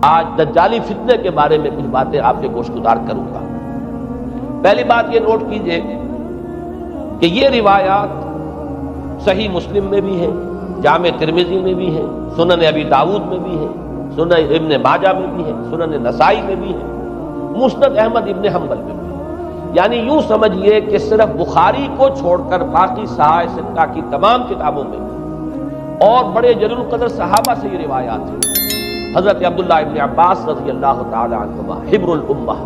آج دجالی فتنے کے بارے میں کچھ باتیں آپ کے گوشگزار کروں گا۔ پہلی بات یہ نوٹ کیجئے کہ یہ روایات صحیح مسلم میں بھی ہے، جامع ترمذی میں بھی ہے، سنن ابی داؤد میں بھی ہے، سنن ابن ماجہ میں بھی ہے، سنن نسائی میں بھی ہے، مسند احمد ابن حنبل میں بھی ہے۔ یعنی یوں سمجھیے کہ صرف بخاری کو چھوڑ کر باقی صحاح ستہ کی تمام کتابوں میں اور بڑے جلیل القدر صحابہ سے یہ روایات ہیں۔ حضرت عبداللہ ابن عباس رضی اللہ تعالی عنہما حبر الامہ،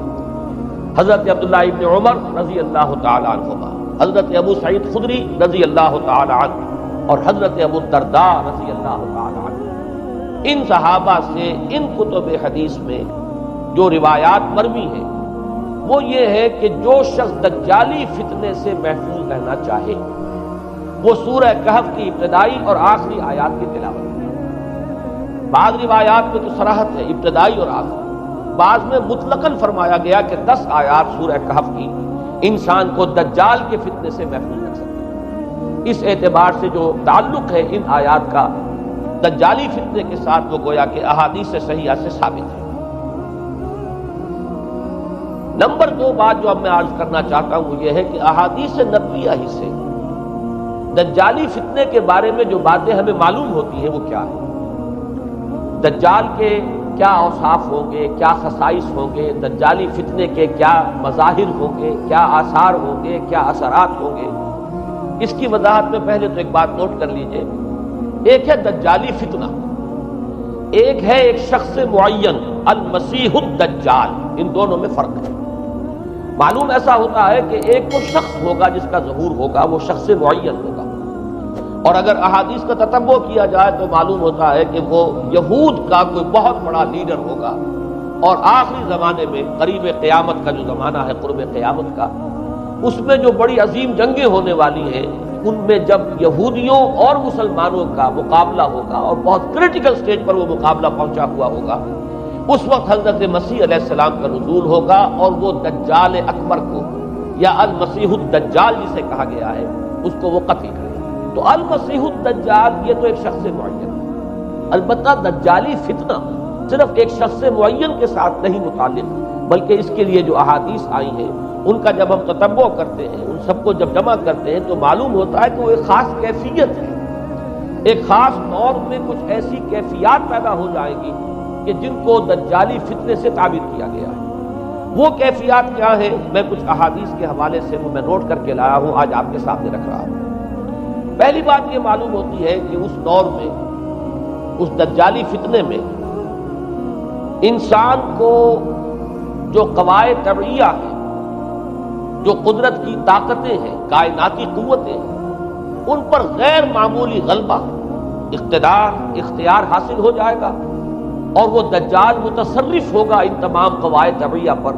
حضرت عبداللہ ابن عمر رضی اللہ تعالی عنہما، حضرت ابو سعید خدری رضی اللہ تعالی عنہ اور حضرت ابو الدرداء رضی اللہ تعالی عنہ، ان صحابہ سے ان کتب حدیث میں جو روایات مروی ہیں وہ یہ ہے کہ جو شخص دجالی فتنے سے محفوظ رہنا چاہے وہ سورہ کہف کی ابتدائی اور آخری آیات کی تلاوت کرے۔ بعض روایات میں تو صراحت ہے ابتدائی اور آخری، بعض میں مطلقاً فرمایا گیا کہ 10 آیات سورہ کہف کی انسان کو دجال کے فتنے سے محفوظ رکھ سکتی ہے۔ اس اعتبار سے جو تعلق ہے ان آیات کا دجالی فتنے کے ساتھ وہ گویا کہ احادیث صحیحہ سے ثابت ہے۔ نمبر 2 بات جو اب میں عرض کرنا چاہتا ہوں وہ یہ ہے کہ احادیث نبویہ ہی سے دجالی فتنے کے بارے میں جو باتیں ہمیں معلوم ہوتی ہیں وہ کیا ہے، دجال کے کیا اوصاف ہوں گے، کیا خصائص ہوں گے، دجالی فتنے کے کیا مظاہر ہوں گے، کیا آثار ہوں گے، کیا اثرات ہوں گے۔ اس کی وضاحت میں پہلے تو ایک بات نوٹ کر لیجئے، ایک ہے دجالی فتنہ، ایک ہے ایک شخص معین المسیح الدجال، ان دونوں میں فرق ہے۔ معلوم ایسا ہوتا ہے کہ ایک وہ شخص ہوگا جس کا ظہور ہوگا، وہ شخص معین ہوگا، اور اگر احادیث کا تتبع کیا جائے تو معلوم ہوتا ہے کہ وہ یہود کا کوئی بہت بڑا لیڈر ہوگا، اور آخری زمانے میں قریب قیامت کا جو زمانہ ہے، قرب قیامت کا، اس میں جو بڑی عظیم جنگیں ہونے والی ہیں ان میں جب یہودیوں اور مسلمانوں کا مقابلہ ہوگا اور بہت کریٹیکل سٹیج پر وہ مقابلہ پہنچا ہوا ہوگا، اس وقت حضرت مسیح علیہ السلام کا نزول ہوگا اور وہ دجال اکبر کو یا المسیح الدجال جسے کہا گیا ہے اس کو وہ قتل کرے۔ تو المسیح الدجال یہ تو ایک شخص معین ہے، البتہ دجالی فتنہ صرف ایک شخص معین کے ساتھ نہیں متعلق، بلکہ اس کے لیے جو احادیث آئی ہیں ان کا جب ہم تتبع کرتے ہیں، ان سب کو جب جمع کرتے ہیں تو معلوم ہوتا ہے کہ وہ ایک خاص کیفیت ہے، ایک خاص دور میں کچھ ایسی کیفیات پیدا ہو جائیں گی کہ جن کو دجالی فتنے سے تعبیر کیا گیا ہے۔ وہ کیفیات کیا ہیں، میں کچھ احادیث کے حوالے سے وہ میں نوٹ کر کے لایا ہوں، آج آپ کے سامنے رکھ رہا ہوں۔ پہلی بات یہ معلوم ہوتی ہے کہ اس دور میں، اس دجالی فتنے میں، انسان کو جو قواعد طبعیہ ہیں، جو قدرت کی طاقتیں ہیں، کائناتی قوتیں ہیں، ان پر غیر معمولی غلبہ، اختیار حاصل ہو جائے گا، اور وہ دجال متصرف ہوگا ان تمام قواعد طبعیہ پر،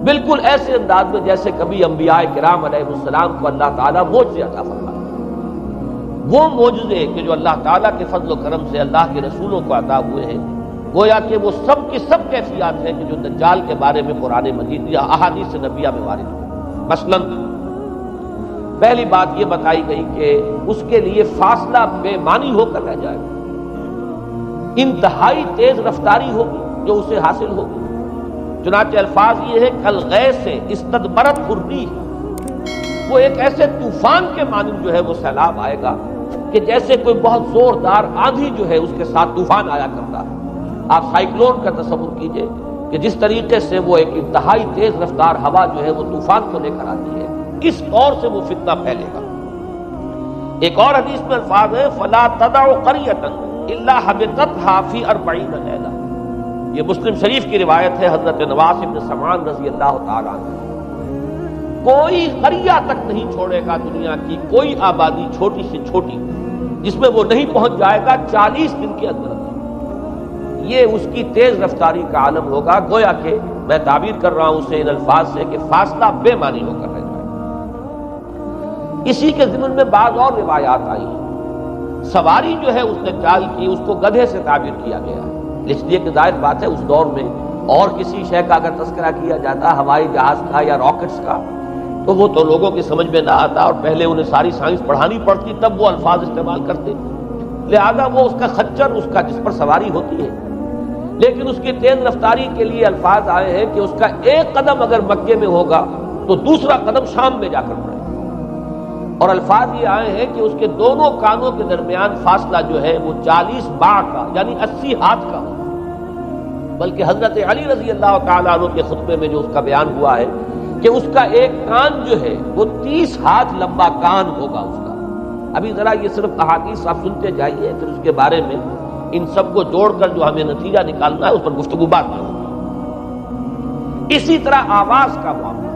بالکل ایسے انداز میں جیسے کبھی انبیاء کرام علیہ السلام کو اللہ تعالیٰ معجزے عطا فرمائے۔ وہ معجزے کہ جو اللہ تعالیٰ کے فضل و کرم سے اللہ کے رسولوں کو عطا ہوئے ہیں، گویا کہ وہ سب کی سب کیفیات ہیں کہ جو دجال کے بارے میں قرآن مجید یا احادیث نبویہ میں وارد ہیں۔ مثلا پہلی بات یہ بتائی گئی کہ اس کے لیے فاصلہ بے معنی ہو کر رہ جائے گا، انتہائی تیز رفتاری ہوگی جو اسے حاصل ہوگی۔ چنانچہ الفاظ یہ ہے کالغیث استدبرت الريح، وہ ایک ایسے طوفان کے مانند جو ہے وہ سیلاب آئے گا کہ جیسے کوئی بہت زوردار آندھی جو ہے اس کے ساتھ طوفان آیا کرتا ہے۔ آپ سائیکلون کا تصور کیجئے کہ جس طریقے سے وہ ایک انتہائی تیز رفتار ہوا جو ہے وہ طوفان کو لے کر آتی ہے، اس طور سے وہ فتنہ پھیلے گا۔ ایک اور حدیث میں الفاظ ہے فلا تدع قریۃ الا حبطتها فی 40 لیلہ، یہ مسلم شریف کی روایت ہے حضرت نواس بن سمعان رضی اللہ تعالی عنہ۔ کوئی قریہ تک نہیں چھوڑے گا دنیا کی کوئی آبادی چھوٹی سے چھوٹی جس میں وہ نہیں پہنچ جائے گا 40 دن کے اندر۔ یہ اس کی تیز رفتاری کا عالم ہوگا، گویا کہ میں تعبیر کر رہا ہوں اسے ان الفاظ سے کہ فاصلہ بے معنی ہو کر رہ جائے۔ اسی کے ضمن میں بعض اور روایات آئی ہیں۔ سواری جو ہے اس دجال کی اس کو گدھے سے تعبیر کیا گیا ہے، اس لیے کہ ظاہر بات ہے اس دور میں اور کسی شے کا اگر تذکرہ کیا جاتا ہوائی جہاز کا یا راکٹس کا تو وہ تو لوگوں کی سمجھ میں نہ آتا، اور پہلے انہیں ساری سائنس پڑھانی پڑتی تب وہ الفاظ استعمال کرتے، لہذا وہ اس کا خچر، اس کا جس پر سواری ہوتی ہے لیکن اس کی تیز رفتاری کے لیے الفاظ آئے ہیں کہ اس کا ایک قدم اگر مکے میں ہوگا تو دوسرا قدم شام میں جا کر پڑے، اور الفاظ یہ آئے ہیں کہ اس کے دونوں کانوں کے درمیان فاصلہ جو ہے وہ 40 باع کا یعنی 80 ہاتھ کا ہو۔ بلکہ حضرت علی رضی اللہ تعالیٰ عنہ کے خطبے میں جو اس کا بیان ہوا ہے کہ اس کا ایک کان جو ہے وہ 30 ہاتھ لمبا کان ہوگا اس کا۔ ابھی ذرا یہ صرف احادیث آپ سنتے جائیے، پھر اس کے بارے میں ان سب کو جوڑ کر جو ہمیں نتیجہ نکالنا ہے اس پر گفتگو بعد میں ہوگی۔ اسی طرح آواز کا معاملہ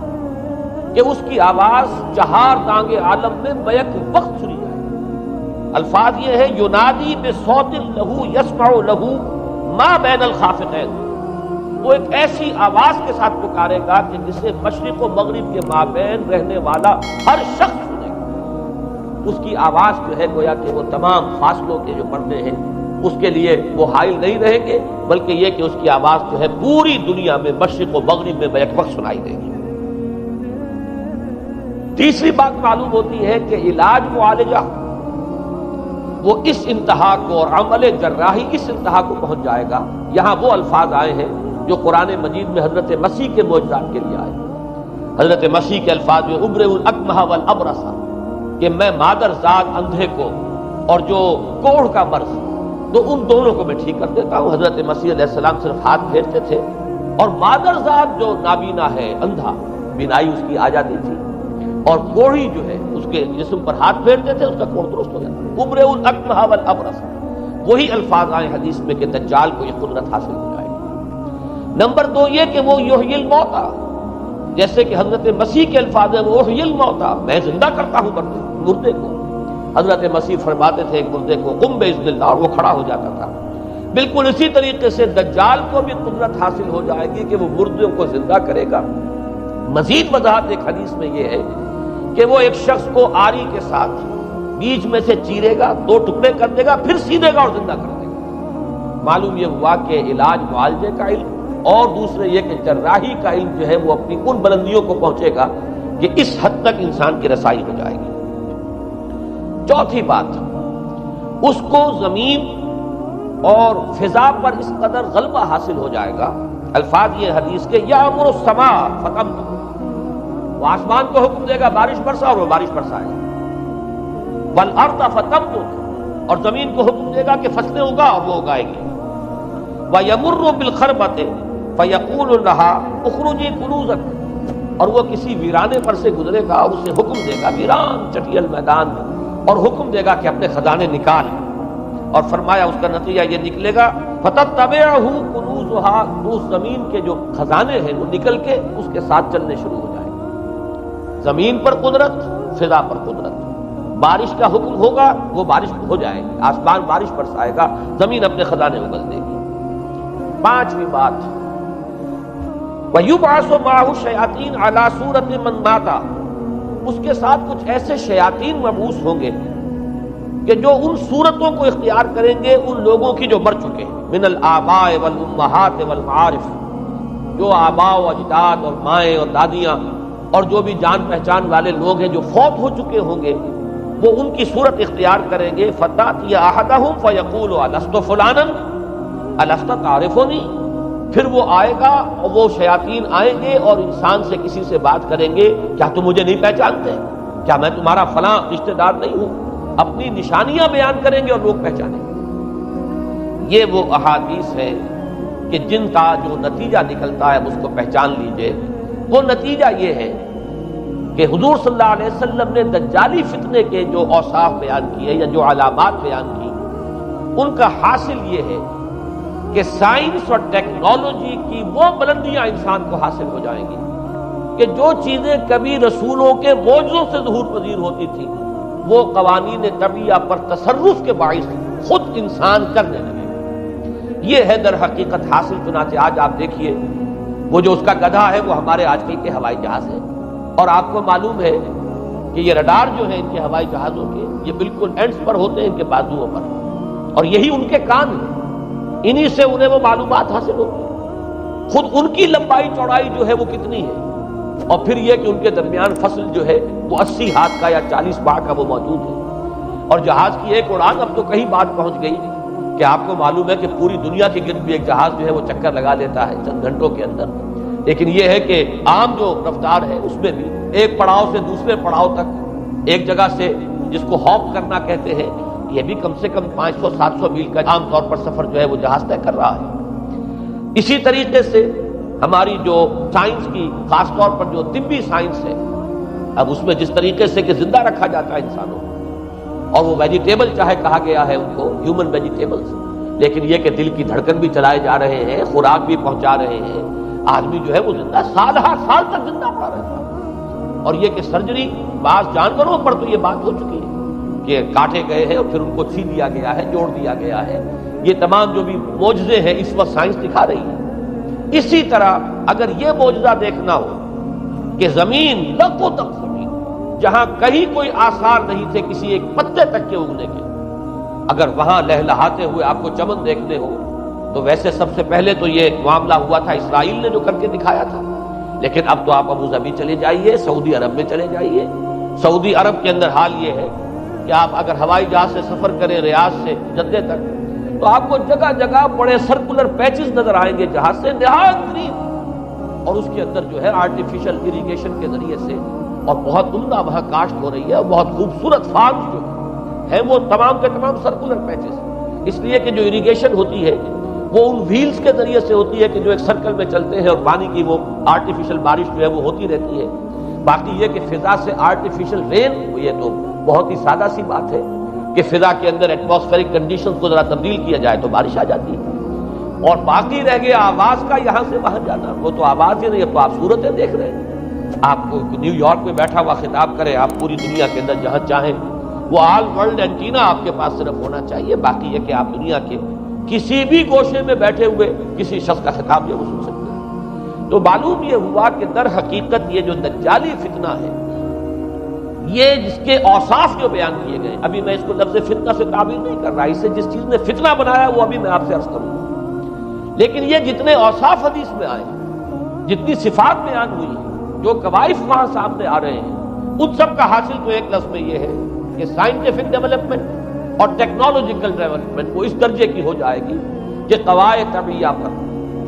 کہ اس کی آواز چہار دانگ عالم میں بیک وقت سنی جائے۔ الفاظ یہ ہے ینادی بصوت لہو یسمع لہو ما بین الخافقین، وہ ایک ایسی آواز کے ساتھ پکارے گا کہ جسے مشرق و مغرب کے مابین رہنے والا ہر شخص سنے گا۔ اس کی آواز جو ہے گویا کہ وہ تمام فاصلوں کے جو پردے ہیں اس کے لیے وہ حائل نہیں رہیں گے، بلکہ یہ کہ اس کی آواز جو ہے پوری دنیا میں مشرق و مغرب میں بیک وقت سنائی دے گی۔ تیسری بات معلوم ہوتی ہے کہ علاج معالجہ وہ اس انتہا کو اور عمل جراحی اس انتہا کو پہنچ جائے گا۔ یہاں وہ الفاظ آئے ہیں جو قرآن مجید میں حضرت مسیح کے معجزات کے لیے آئے۔ حضرت مسیح کے الفاظ میں ابرئ الاکمہ والابرص، کہ میں مادر ذات اندھے کو اور جو کوڑھ کا مرض تو ان دونوں کو میں ٹھیک کر دیتا ہوں۔ حضرت مسیح علیہ السلام صرف ہاتھ پھیرتے تھے اور مادر ذات جو نابینا ہے، اندھا، بینائی اس کی آ جاتی تھی، اور کوڑھی جو ہے اس کے جسم پر ہاتھ پھیرتے تھے، اس کا کوڑھ درست ہو جاتا۔ ابرئ الاکمہ والابرص، وہی الفاظ آئے حدیث میں کہ دجال کو یہ قدرت حاصل ہو جائے گی۔ نمبر 2 یہ کہ وہ یحیی الموتیٰ، جیسے کہ حضرت مسیح کے الفاظ ہیں وہ احیی الموتیٰ، میں زندہ کرتا ہوں مردے کو۔ حضرت مسیح فرماتے تھے ایک مردے کو قم باذن اللہ، اور وہ کھڑا ہو جاتا تھا۔ بالکل اسی طریقے سے دجال کو بھی قدرت حاصل ہو جائے گی کہ وہ مردوں کو زندہ کرے گا۔ مزید وضاحت ایک حدیث میں یہ ہے کہ وہ ایک شخص کو آری کے ساتھ بیچ میں سے چیرے گا، 2 ٹکڑے کر دے گا، پھر سیدھے گا اور زندہ کر دے گا۔ معلوم یہ ہوا کہ علاج معالجے کا علم اور دوسرے یہ کہ جراحی کا علم جو ہے وہ اپنی ان بلندیوں کو پہنچے گا کہ اس حد تک انسان کی رسائی ہو جائے گی۔ چوتھی بات، اس کو زمین اور فضا پر اس قدر غلبہ حاصل ہو جائے گا۔ الفاظ یہ حدیث کے یامر السماء فتمطر، وہ آسمان کو حکم دے گا بارش برسا اور وہ بارش برسائے گا۔ والارض فتنبت، اور زمین کو حکم دے گا کہ فصلیں اگا اور وہ اگائے گی۔ ویمر بالخربۃ فیقول لها اخرجی کنوزک، اور وہ کسی ویرانے پر سے گزرے گا اور اسے حکم دے گا، ویران چٹیل میدان، اور حکم دے گا کہ اپنے خزانے نکال، اور فرمایا اس کا نتیجہ یہ نکلے گا فتتبعہ کنوزها، تو اس زمین کے جو خزانے ہیں وہ نکل کے اس کے ساتھ چلنے شروع ہو جائیں گے۔ زمین پر قدرت، فضا پر قدرت، بارش کا حکم ہوگا وہ بارش ہو جائے گی، آسمان بارش برسائے گا، زمین اپنے خزانے اگل دے گی۔ پانچویں بات، وَيُبْعَثُ مَعَهُ الشَّيَاطِينُ عَلَى صُورَةِ مَن مَاتَ، اس کے ساتھ کچھ ایسے شیاطین مبعوث ہوں گے کہ جو ان صورتوں کو اختیار کریں گے ان لوگوں کی جو مر چکے ہیں، من الآباء والأمہات والمعارف، جو آباء و اجداد اور مائیں اور دادیاں اور جو بھی جان پہچان والے لوگ ہیں جو فوت ہو چکے ہوں گے، وہ ان کی صورت اختیار کریں گے۔ فَتَأْتِيَ أَحَدَهُمْ فَيَقُولُ أَلَسْتُ فُلَانًا أَلَسْتَ تَعْرِفُنِي، پھر وہ آئے گا اور وہ شیاطین آئیں گے اور انسان سے کسی سے بات کریں گے، کیا تم مجھے نہیں پہچانتے؟ کیا میں تمہارا فلاں رشتہ دار نہیں ہوں؟ اپنی نشانیاں بیان کریں گے اور لوگ پہچانیں گے۔ یہ وہ احادیث ہے کہ جن کا جو نتیجہ نکلتا ہے اس کو پہچان لیجئے۔ وہ نتیجہ یہ ہے کہ حضور صلی اللہ علیہ وسلم نے دجالی فتنے کے جو اوصاف بیان کیے یا جو علامات بیان کی، ان کا حاصل یہ ہے کہ سائنس اور ٹیکنالوجی کی وہ بلندیاں انسان کو حاصل ہو جائیں گی کہ جو چیزیں کبھی رسولوں کے معجزوں سے ظہور پذیر ہوتی تھی وہ قوانین طبیعہ پر تصرف کے باعث خود انسان کرنے لگے۔ یہ ہے در حقیقت حاصل۔ چنانچہ آج آپ دیکھیے وہ جو اس کا گدھا ہے وہ ہمارے آج کل کے ہوائی جہاز ہے، اور آپ کو معلوم ہے کہ یہ رڈار جو ہے ان کے ہوائی جہازوں کے یہ بالکل اینڈز پر ہوتے ہیں، ان کے بازوؤں پر، اور یہی ان کے کان ہیں، انہی سے انہیں وہ معلومات حاصل ہوتی ہیں۔ خود ان کی لمبائی چوڑائی جو ہے وہ کتنی ہے، اور پھر یہ کہ ان کے درمیان فصل جو ہے وہ 80 ہاتھ کا یا 40 باع کا وہ موجود ہے، اور جہاز کی ایک اڑان اب تو کہیں بات پہنچ گئی کہ آپ کو معلوم ہے کہ پوری دنیا کے گرد بھی ایک جہاز جو ہے وہ چکر لگا دیتا ہے چند گھنٹوں کے اندر، لیکن یہ ہے کہ عام جو رفتار ہے اس میں بھی ایک پڑاؤ سے دوسرے پڑاؤ تک، ایک جگہ سے جس کو ہاپ کرنا کہتے ہیں، یہ بھی کم سے کم 500-700 میل کا عام طور پر سفر جو ہے وہ جہاز طے کر رہا ہے۔ اسی طریقے سے ہماری جو سائنس کی، خاص طور پر جو طبی سائنس ہے، اب اس میں جس طریقے سے کہ زندہ رکھا جاتا ہے انسانوں کو، اور وہ ویجیٹیبل چاہے کہا گیا ہے ان کو ہیومن ویجیٹیبلز، لیکن یہ کہ دل کی دھڑکن بھی چلائے جا رہے ہیں، خوراک بھی پہنچا رہے ہیں، آدمی جو ہے وہ زندہ سال ہر سال تک زندہ پڑا رہتا ہے۔ اور یہ کہ سرجری بعض جانوروں پر تو یہ بات ہو چکی ہے کہ کاٹے گئے ہیں اور پھر ان کو سی دیا گیا ہے، جوڑ دیا گیا ہے۔ یہ تمام جو بھی معجزے ہیں اس وقت سائنس دکھا رہی ہے۔ اسی طرح اگر یہ معجزہ دیکھنا ہو کہ زمین لکو تک زمین، جہاں کہیں کوئی آثار نہیں تھے کسی ایک پتے تک کے اگنے کے، اگر وہاں لہلہاتے ہوئے آپ کو چمن دیکھنے ہو تو ویسے سب سے پہلے تو یہ معاملہ ہوا تھا اسرائیل نے جو کر کے دکھایا تھا، لیکن اب تو آپ ابو ظبی چلے جائیے، سعودی عرب میں چلے جائیے۔ سعودی عرب کے اندر حال یہ ہے کہ آپ اگر ہوائی جہاز سے سفر کریں ریاض سے جدہ تک تو آپ کو جگہ جگہ بڑے سرکولر پیچز نظر آئیں گے جہاز سے، نہایت گرین، اور اس کے اندر جو ہے آرٹیفیشل اریگیشن کے ذریعے سے اور بہت عمدہ وہاں کاشت ہو رہی ہے، بہت خوبصورت فارمز جو ہیں وہ تمام کے تمام سرکولر پیچز، اس لیے کہ جو اریگیشن ہوتی ہے وہ ان ویلز کے ذریعے سے ہوتی ہے کہ جو ایک سرکل میں چلتے ہیں اور پانی کی وہ آرٹیفیشل بارش جو ہے وہ ہوتی رہتی ہے۔ باقی یہ کہ فضا سے آرٹیفیشل رین، یہ تو بہت ہی سادہ سی بات ہے کہ فضا کے اندر ایٹماسفیرک کنڈیشنز کو ذرا تبدیل کیا جائے تو بارش آ جاتی ہے۔ اور باقی رہ گیا آواز کا یہاں سے وہاں جانا، وہ تو آواز ہی نہیں، اب تو آپ صورتیں دیکھ رہے ہیں۔ آپ کو نیو یارک میں بیٹھا ہوا خطاب کرے، آپ پوری دنیا کے اندر جہاں چاہیں وہ آل ورلڈ اینٹینا آپ کے پاس صرف ہونا چاہیے، باقی یہ کہ آپ دنیا کے کسی بھی گوشے میں بیٹھے ہوئے کسی شخص کا خطاب یہ وہ سن سکتے ہیں۔ تو معلوم یہ ہوا کہ در حقیقت یہ جو دجالی فتنہ ہے، یہ جس کے اوصاف جو بیان کیے گئے، ابھی میں اس کو لفظ فتنہ سے تعبیر نہیں کر رہا، اسے جس چیز نے فتنہ بنایا وہ ابھی میں آپ سے عرض کروں گا، لیکن یہ جتنے اوصاف حدیث میں آئے ہیں، جتنی صفات بیان ہوئی ہیں، جو کوائف وہاں سامنے آ رہے ہیں، ان سب کا حاصل تو ایک لفظ میں یہ ہے کہ سائنٹیفک ڈیولپمنٹ اور ٹیکنالوجیکل ڈیولپمنٹ وہ اس درجے کی ہو جائے گی کہ قواعد طبیعیہ پر،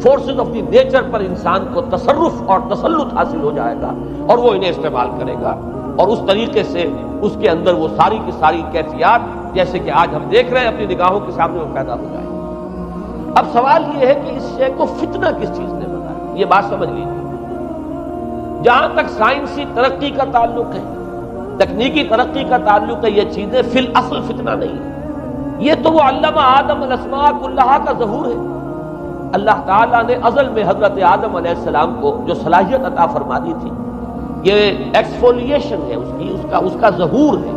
فورسز آف دی نیچر پر انسان کو تصرف اور تسلط حاصل ہو جائے گا اور وہ انہیں استعمال کرے گا، اور اس طریقے سے اس کے اندر وہ ساری کی ساری کیفیات جیسے کہ آج ہم دیکھ رہے ہیں اپنی نگاہوں کے سامنے وہ پیدا ہو جائے گی۔ اب سوال یہ ہے کہ اس شے کو فتنہ کس چیز نے بنایا، یہ بات سمجھ لیجیے۔ جہاں تک سائنسی ترقی کا تعلق ہے، تکنیکی ترقی کا تعلق ہے، یہ چیزیں فی الاصل فتنہ نہیں ہے، یہ تو وہ علم آدم الاسماء کلہا کا ظہور ہے۔ اللہ تعالیٰ نے ازل میں حضرت آدم علیہ السلام کو جو صلاحیت عطا فرما دی تھی، یہ ایکسفولیشن ہے اس کا ظہور ہے۔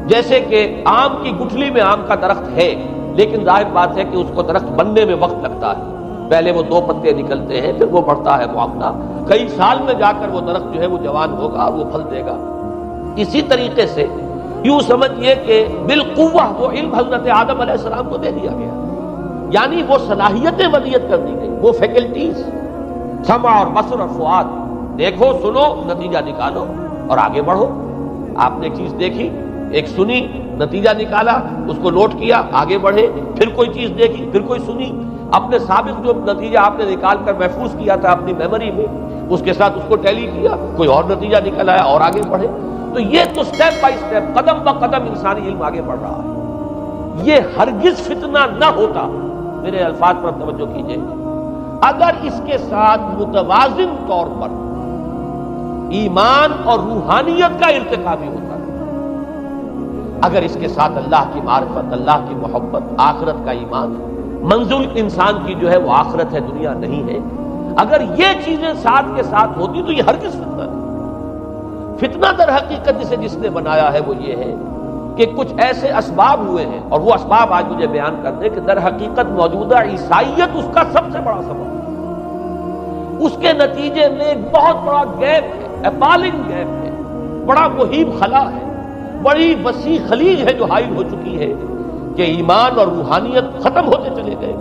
جیسے کہ آم کی گٹھلی میں آم کا درخت ہے، لیکن ظاہر بات ہے کہ اس کو درخت بننے میں وقت لگتا ہے، پہلے وہ 2 پتے نکلتے ہیں، پھر وہ بڑھتا ہے معاملہ، کئی سال میں جا کر وہ درخت جو ہے وہ جوان ہوگا اور وہ پھل دے گا۔ اسی طریقے سے یوں سمجھئے کہ بالقوہ وہ علم حضرت آدم علیہ السلام کو دے دیا گیا، یعنی وہ صلاحیتیں ودیت کر دی گئی، وہ فیکلٹیز، سمع اور بصر اور فؤاد، دیکھو سنو نتیجہ نکالو اور آگے بڑھو۔ آپ نے ایک چیز دیکھی، ایک سنی، نتیجہ نکالا، اس کو نوٹ کیا، آگے بڑھے، پھر کوئی چیز دیکھی، پھر کوئی سنی، اپنے سابق جو نتیجہ آپ نے نکال کر محفوظ کیا تھا اپنی میموری میں، اس کے ساتھ اس کو ٹیلی کیا، کوئی اور نتیجہ نکل آیا اور آگے بڑھے۔ تو یہ تو سٹیپ بائی سٹیپ، قدم بہ قدم انسانی علم آگے بڑھ رہا ہے۔ یہ ہرگز فتنہ نہ ہوتا، میرے الفاظ پر توجہ کیجئے، اگر اس کے ساتھ متوازن طور پر ایمان اور روحانیت کا ارتقا بھی ہوتا ہے، اگر اس کے ساتھ اللہ کی معرفت، اللہ کی محبت، آخرت کا ایمان، منزل انسان کی جو ہے وہ آخرت ہے، دنیا نہیں ہے، اگر یہ چیزیں ساتھ کے ساتھ ہوتی تو یہ ہرگز فتنہ نہیں۔ فتنہ در حقیقت جس نے بنایا ہے وہ یہ ہے کہ کچھ ایسے اسباب ہوئے ہیں، اور وہ اسباب آج مجھے بیان کر دیں کہ در حقیقت موجودہ عیسائیت اس کا سب سے بڑا سبب ہے۔ اس کے نتیجے میں ایک بہت بڑا گیپ ہے، اپالنگ گیپ ہے، بڑا مہیب خلا ہے، بڑی وسیع خلیج ہے جو حائل ہو چکی ہے کہ ایمان اور روحانیت ختم ہوتے چلے گئے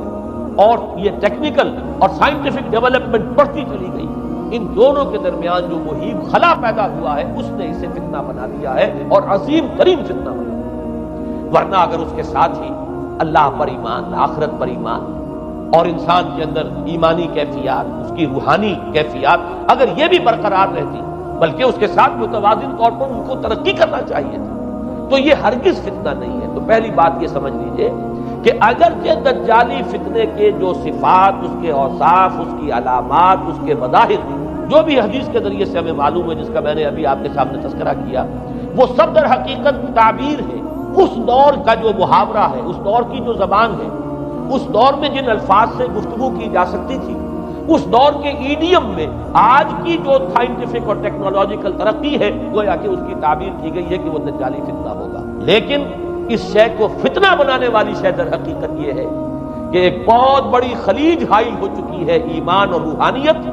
اور یہ ٹیکنیکل اور سائنٹیفک ڈیولپمنٹ بڑھتی چلی گئی۔ ان دونوں کے درمیان جو مہیب خلا پیدا ہوا ہے اس نے اسے فتنہ بنا دیا ہے، اور عظیم ترین فتنہ بنا دیا۔ ورنہ اگر اس کے ساتھ ہی اللہ پر ایمان، آخرت پر ایمان اور انسان کے اندر ایمانی کیفیات، اس کی روحانی کیفیات اگر یہ بھی برقرار رہتی، بلکہ اس کے ساتھ متوازن طور پر ان کو ترقی کرنا چاہیے تھا، تو یہ ہرگز فتنہ نہیں ہے۔ تو پہلی بات یہ سمجھ لیجئے کہ اگرچہ دجالی فتنے کے جو صفات، اس کے اوصاف، اس کی علامات، اس کے مظاہر جو بھی حدیث کے ذریعے سے ہمیں معلوم ہے، جس کا میں نے ابھی آپ کے سامنے تذکرہ کیا، وہ سب در حقیقت تعبیر ہے اس دور کا جو محاورہ ہے، اس دور کی جو زبان ہے، اس دور میں جن الفاظ سے گفتگو کی جا سکتی تھی، اس دور کے ایڈیم میں آج کی جو سائنٹیفک اور ٹیکنالوجیکل ترقی ہے، گویا کہ اس کی تعبیر کی گئی ہے کہ وہ دجالی فتنہ ہوگا۔ لیکن اس شے کو فتنہ بنانے والی شے در حقیقت یہ ہے کہ ایک بہت بڑی خلیج حائل ہو چکی ہے ایمان اور روحانیت،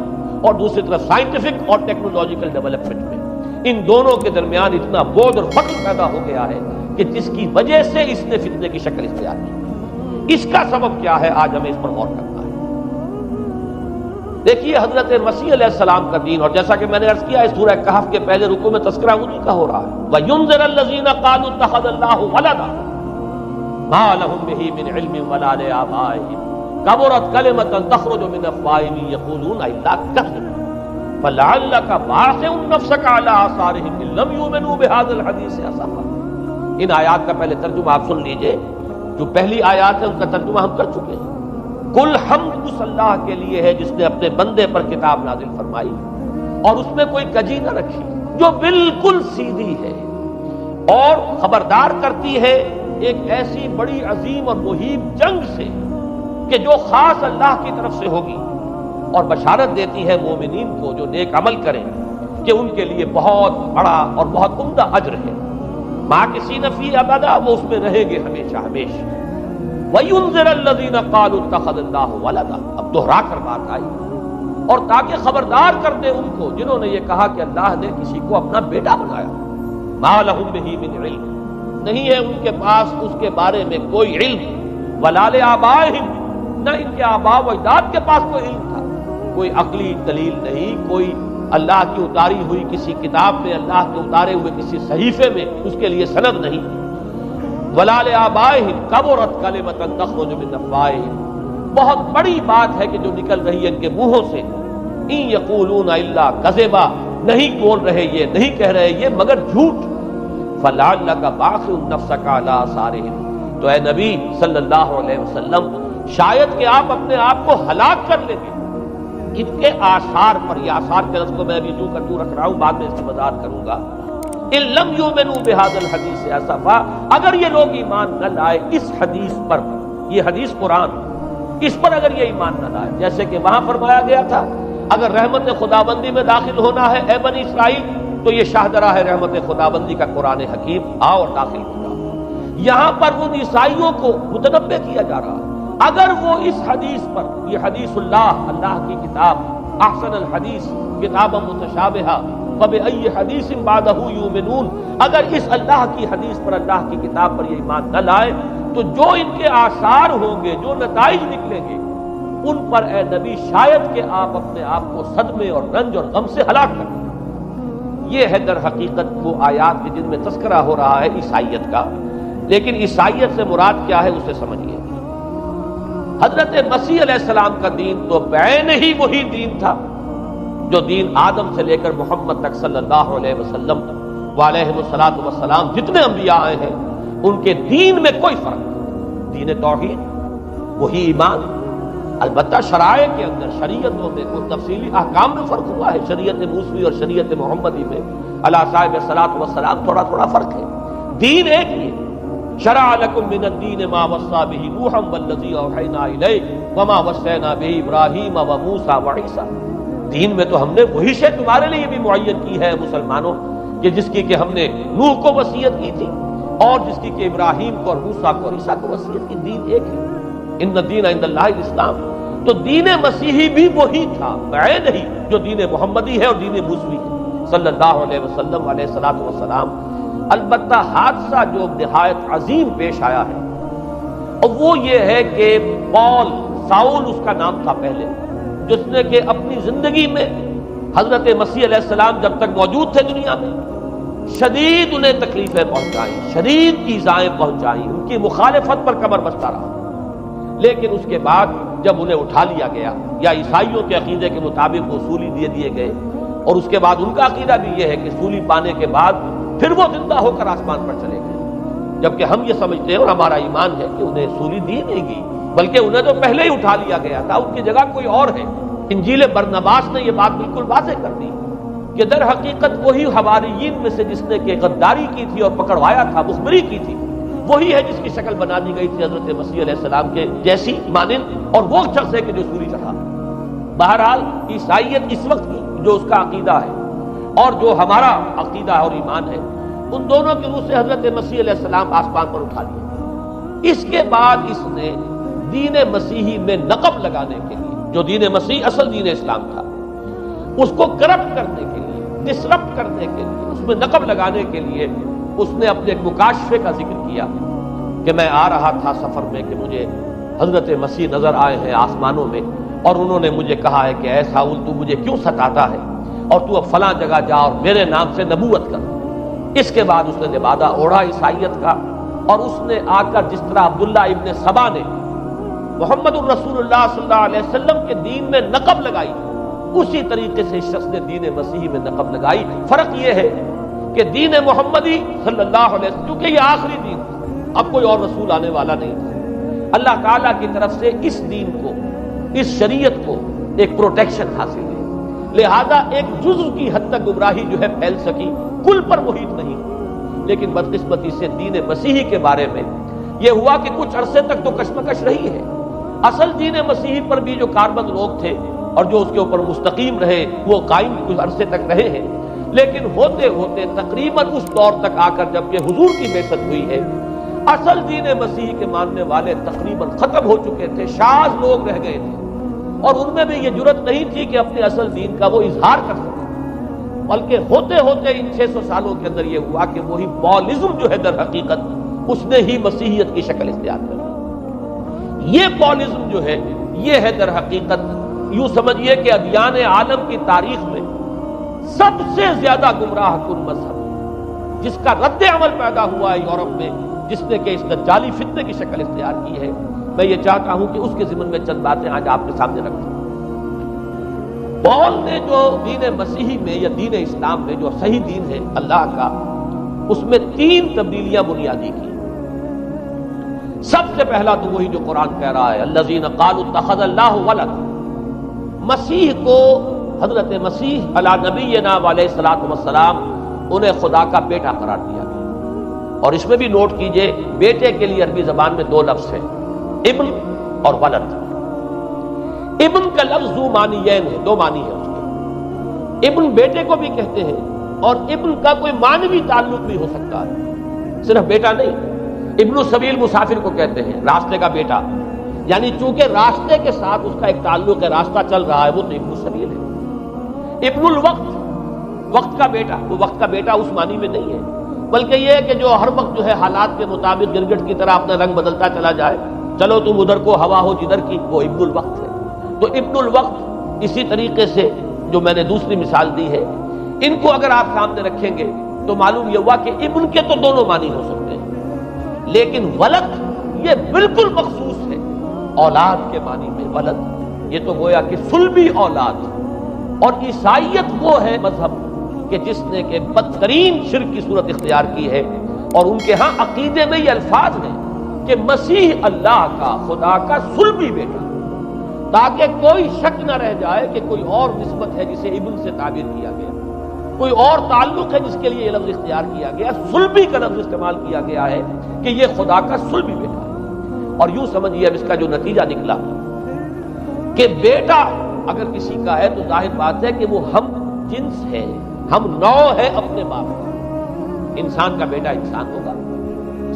اور دوسری طرف سائنٹیفک اور ٹیکنالوجیکل ڈیولپمنٹ میں ان دونوں کے درمیان اتنا بودھ اور فقر پیدا ہو گیا ہے کہ جس کی وجہ سے اس نے فتنے کی شکل اختیار کی۔ اس کا سبب کیا ہے، آج ہمیں اس پر غور کرنا ہے۔ دیکھیے حضرت مسیح علیہ السلام کا دین، اور جیسا کہ میں نے عرض کیا ہے سورہ کہف کے پہلے رکوع میں تذکرہ انہی کا ہو رہا ہے، وَيُنذِرَ الَّذِينَ قَالُوا اتَّخَذَ اللَّهُ وَلَدًا مَا لَهُم بِهِ مِنْ عِلْمٍ وَلَا لِآبَائِهِمْ كَبُرَتْ كَلِمَةً تَخْرُجُ مِنْ أَفْوَاهِهِمْ يَقُولُونَ إِلَّا كَذِبًا فَلَعَلَّكَ بَاخِعٌ نَفْسَكَ عَلَىٰ آثَارِهِمْ إِن لَّمْ يُؤْمِنُوا بِهَٰذَا الْحَدِيثِ أَسَفًا۔ ان آیات کا پہلے ترجمہ آپ سن لیجئے، جو پہلی آیات ہے ان کا ترجمہ ہم کر چکے ہیں۔ کل حمد اس اللہ کے لیے ہے جس نے اپنے بندے پر کتاب نازل فرمائی اور اس میں کوئی کجی نہ رکھی، جو بالکل سیدھی ہے اور خبردار کرتی ہے ایک ایسی بڑی عظیم اور مہیب جنگ سے کہ جو خاص اللہ کی طرف سے ہوگی، اور بشارت دیتی ہے مومنین کو جو نیک عمل کریں کہ ان کے لیے بہت بڑا اور بہت عمدہ اجر ہے، ماکثین فیہ ابدا، وہ اس میں رہیں گے ہمیشہ ہمیشہ۔ وَيُنذِرَ الَّذِينَ قَالُوا اتَّخَذَ اللَّهُ وَلَدًا، اب دوہرا کر بات آئی، اور تاکہ خبردار کر دے ان کو جنہوں نے یہ کہا کہ اللہ نے کسی کو اپنا بیٹا بنایا۔ مَا لَهُم بِهِ مِنْ عِلْمٍ، نہیں ہے ان کے پاس اس کے بارے میں کوئی علم، وَلَا لِآبَائِهِمْ، نہ ان کے آباء و اجداد کے پاس کوئی علم تھا، کوئی عقلی دلیل نہیں، کوئی اللہ کی اتاری ہوئی کسی کتاب میں، اللہ کے اتارے ہوئے کسی صحیفے میں اس کے لیے سند نہیں۔ وَلَا لِآبَائِهِمْ كَبُرَتْ كَلِمَةً تَخْرُجُ مِنْ أَفْوَاهِهِمْ، بہت بڑی بات ہے کہ جو نکل رہی ہے ان کے منہوں سے، إِن يَقُولُونَ إِلَّا كَذِبًا، نہیں بول رہے یہ، نہیں کہہ رہے یہ مگر جھوٹ۔ فَلَعَلَّكَ بَاخِعٌ نَفْسَكَ عَلَىٰ آثَارِهِمْ، تو اے نبی صلی اللہ علیہ وسلم شاید کہ آپ اپنے آپ کو ہلاک کر لیں گے ان کے آثار پر۔ یہ آثار کے لفظ کو میں ابھی یوں کر دوں رکھ رہا ہوں، بعد میں اس کی وضاحت کروں گا۔ إِن لَّمْ يُؤْمِنُوا بِهَٰذَا الْحَدِيثِ أَسَفًا، اگر یہ لوگ ایمان نہ لائے اس حدیث پر، یہ حدیث قرآن، اس پر اگر یہ ایمان نہ لائے، جیسے کہ وہاں فرمایا گیا تھا اگر رحمت خداوندی میں داخل ہونا ہے اے بنی اسرائیل تو یہ شاہدرہ ہے رحمت خداوندی کا قرآن حکیم، آؤ اور داخل ہو جاؤ۔ یہاں پر ان عیسائیوں کو متنبہ کیا جا رہا ہے اگر وہ اس حدیث پر، یہ حدیث اللہ، اللہ کی کتاب، احسن الحدیث کتاب متشابہہ فبأی حدیث بعدہ یؤمنون، اگر اس اللہ کی حدیث پر، اللہ کی کتاب پر یہ ایمان نہ لائے تو جو ان کے آثار ہوں گے، جو نتائج نکلیں گے، ان پر اے نبی شاید کہ آپ اپنے آپ کو صدمے اور رنج اور غم سے ہلاک کر دیں۔ یہ ہے در حقیقت وہ آیات کے جن میں تذکرہ ہو رہا ہے عیسائیت کا، لیکن عیسائیت سے مراد کیا ہے اسے سمجھیے۔ حضرت مسیح علیہ السلام کا دین تو بعین ہی وہی دین تھا جو دین آدم سے لے کر محمد تک صلی اللہ علیہ وسلم وعلیہ الصلوۃ والسلام جتنے انبیاء آئے ہیں ان کے دین میں کوئی فرق نہیں۔ دین توحید وہی ایمان، البتہ شرائع کے اندر، شریعتوں میں کوئی تفصیلی احکام میں فرق ہوا ہے، شریعت موسوی اور شریعت محمدی میں علی صاحب الصلوۃ والسلام تھوڑا تھوڑا فرق ہے، دین ایک ہی ہے۔ شرع لکم من الدین ما وصی به نوحا والذی اوحینا الیک وما وصینا به ابراہیم وموسیٰ وعیسیٰ، دین میں تو ہم نے وہی شے تمہارے لیے بھی معین کی ہے مسلمانوں کہ جس کی کہ ہم نے نوح کو وصیت کی تھی اور جس کی کہ ابراہیم کو اور موسیٰ کو اور عیسیٰ کو وصیت کی، دین ایک ہے۔ ان الدین عند اللہ الاسلام، تو دین مسیحی بھی وہی تھا بعین ہی جو دین محمدی ہے اور دین موسوی ہے صلی اللہ علیہ وسلم علیہ الصلوۃ والسلام۔ البتہ حادثہ جو نہایت عظیم پیش آیا ہے اور وہ یہ ہے کہ پال، ساؤل اس کا نام تھا پہلے، جس نے کہ اپنی زندگی میں حضرت مسیح علیہ السلام جب تک موجود تھے دنیا میں شدید انہیں تکلیفیں پہنچائیں، شدید ایذائیں پہنچائیں، ان کی مخالفت پر کمر بستہ رہا، لیکن اس کے بعد جب انہیں اٹھا لیا گیا یا عیسائیوں کے عقیدے کے مطابق وہ سولی دے دیے گئے، اور اس کے بعد ان کا عقیدہ بھی یہ ہے کہ سولی پانے کے بعد پھر وہ زندہ ہو کر آسمان پر چلے گئے، جبکہ ہم یہ سمجھتے ہیں اور ہمارا ایمان ہے کہ انہیں سولی دی نہیں گئی، بلکہ انہیں تو پہلے ہی اٹھا لیا گیا تھا، ان کی جگہ کوئی اور ہے۔ انجیل برنباس نے یہ بات بالکل واضح کر دی کہ در حقیقت وہی حواریین میں سے جس نے کہ غداری کی تھی اور پکڑوایا تھا، مخبری کی تھی، وہی ہے جس کی شکل بنا دی گئی تھی حضرت مسیح علیہ السلام کے جیسی مانند، اور وہ شخص ہے کہ جو سولی چڑھا۔ بہرحال عیسائیت اس وقت کی جو اس کا عقیدہ ہے اور جو ہمارا عقیدہ اور ایمان ہے، ان دونوں کی روح سے حضرت مسیح علیہ السلام آسمان پر اٹھا لیا۔ اس کے بعد اس نے دین مسیحی میں نقب لگانے کے لیے، جو دین مسیح اصل دین اسلام تھا، اس کو کرپٹ کرنے کے لیے، ڈسرپٹ کرنے کے لیے، اس میں نقب لگانے کے لیے اس نے اپنے ایک مکاشفے کا ذکر کیا کہ میں آ رہا تھا سفر میں کہ مجھے حضرت مسیح نظر آئے ہیں آسمانوں میں، اور انہوں نے مجھے کہا ہے کہ اے ساؤل تو مجھے کیوں ستاتا ہے، اور تو اب فلاں جگہ جا اور میرے نام سے نبوت کر۔ اس کے بعد اس نے لبادہ اوڑھا عیسائیت کا، اور اس نے آ کر جس طرح عبداللہ ابن سبا نے محمد الرسول اللہ صلی اللہ علیہ وسلم کے دین میں نقب لگائی، اسی طریقے سے اس شخص نے دین مسیحی میں نقب لگائی۔ فرق یہ ہے کہ دین محمدی صلی اللہ علیہ وسلم، کیونکہ یہ آخری دین تھا، اب کوئی اور رسول آنے والا نہیں تھا، اللہ تعالیٰ کی طرف سے اس دین کو، اس شریعت کو ایک پروٹیکشن حاصل ہے، لہذا ایک جزء کی حد تک گمراہی جو ہے پھیل سکی، کل پر محیط نہیں۔ لیکن بدقسمتی سے دین مسیحی کے بارے میں یہ ہوا کہ کچھ عرصے تک تو کشمکش رہی ہے، اصل دین مسیحی پر بھی جو کاربند لوگ تھے اور جو اس کے اوپر مستقیم رہے وہ قائم کچھ عرصے تک رہے ہیں، لیکن ہوتے ہوتے تقریباً اس دور تک آ کر جب کہ حضور کی بعثت ہوئی ہے، اصل دین مسیحی کے ماننے والے تقریباً ختم ہو چکے تھے، شاذ لوگ رہ گئے تھے، اور ان میں بھی یہ جرت نہیں تھی کہ اپنے اصل دین کا وہ اظہار کر سکے، بلکہ ہوتے ہوتے ان 600 سالوں کے اندر یہ ہوا کہ وہی پالزم جو ہے در حقیقت اس نے ہی مسیحیت کی شکل اختیار کر لی۔ یہ پالزم جو ہے یہ ہے در حقیقت، یوں سمجھیے کہ ادیان عالم کی تاریخ میں سب سے زیادہ گمراہ کن مذہب، جس کا رد عمل پیدا ہوا ہے یورپ میں، جس نے کہ اس دجالی فتنے کی شکل اختیار کی ہے۔ میں یہ چاہتا ہوں کہ اس کے ضمن میں چند باتیں آج آپ کے سامنے رکھوں۔ پال نے جو دین مسیحی میں یا دین اسلام میں جو صحیح دین ہے اللہ کا، اس میں 3 تبدیلیاں بنیادی کی۔ سب سے پہلا تو وہی جو قرآن کہہ رہا ہے الذین قالوا اتخذ اللہ ولد، مسیح کو، حضرت مسیح علی نبینا علیہ الصلوۃ والسلام، انہیں خدا کا بیٹا قرار دیا گیا۔ اور اس میں بھی نوٹ کیجئے بیٹے کے لیے عربی زبان میں 2 لفظ ہیں، ابن اور ولد۔ ابن کا لفظ ذو معنیین ہے، 2 معنی ہے اس کے، ابن بیٹے کو بھی کہتے ہیں، اور ابن کا کوئی معنوی تعلق بھی ہو سکتا ہے، صرف بیٹا نہیں۔ ابن السبیل مسافر کو کہتے ہیں، راستے کا بیٹا، یعنی چونکہ راستے کے ساتھ اس کا ایک تعلق ہے، راستہ چل رہا ہے، وہ تو ابن السبیل ہے۔ ابن الوقت، وقت کا بیٹا، وہ وقت کا بیٹا اس معنی میں نہیں ہے، بلکہ یہ ہے کہ جو ہر وقت جو ہے حالات کے مطابق گرگٹ کی طرح اپنا رنگ بدلتا چلا جائے، چلو تم ادھر کو ہوا ہو جدھر کی، وہ ابن الوقت ہے۔ تو ابن الوقت اسی طریقے سے جو میں نے دوسری مثال دی ہے، ان کو اگر آپ سامنے رکھیں گے تو معلوم یہ ہوا کہ ابن کے تو دونوں معنی ہو سکتے ہیں، لیکن ولد یہ بالکل مخصوص ہے اولاد کے معنی میں۔ ولد یہ تو گویا کہ صلبی اولاد، اور عیسائیت وہ ہے مذہب کہ جس نے کہ بدترین شرک کی صورت اختیار کی ہے، اور ان کے ہاں عقیدے میں یہ الفاظ ہیں کہ مسیح اللہ کا، خدا کا صلبی بیٹا، تاکہ کوئی شک نہ رہ جائے کہ کوئی اور نسبت ہے جسے ابن سے تعبیر کیا گیا، کوئی اور تعلق ہے جس کے لیے یہ لفظ اختیار کیا گیا، صلبی کا لفظ استعمال کیا گیا ہے کہ یہ خدا کا صلبی بیٹا ہے۔ اور یوں سمجھیے اب اس کا جو نتیجہ نکلا کہ بیٹا اگر کسی کا ہے تو ظاہر بات ہے کہ وہ ہم جنس ہے، ہم نوع ہے اپنے باپ کا۔ انسان کا بیٹا انسان ہوگا،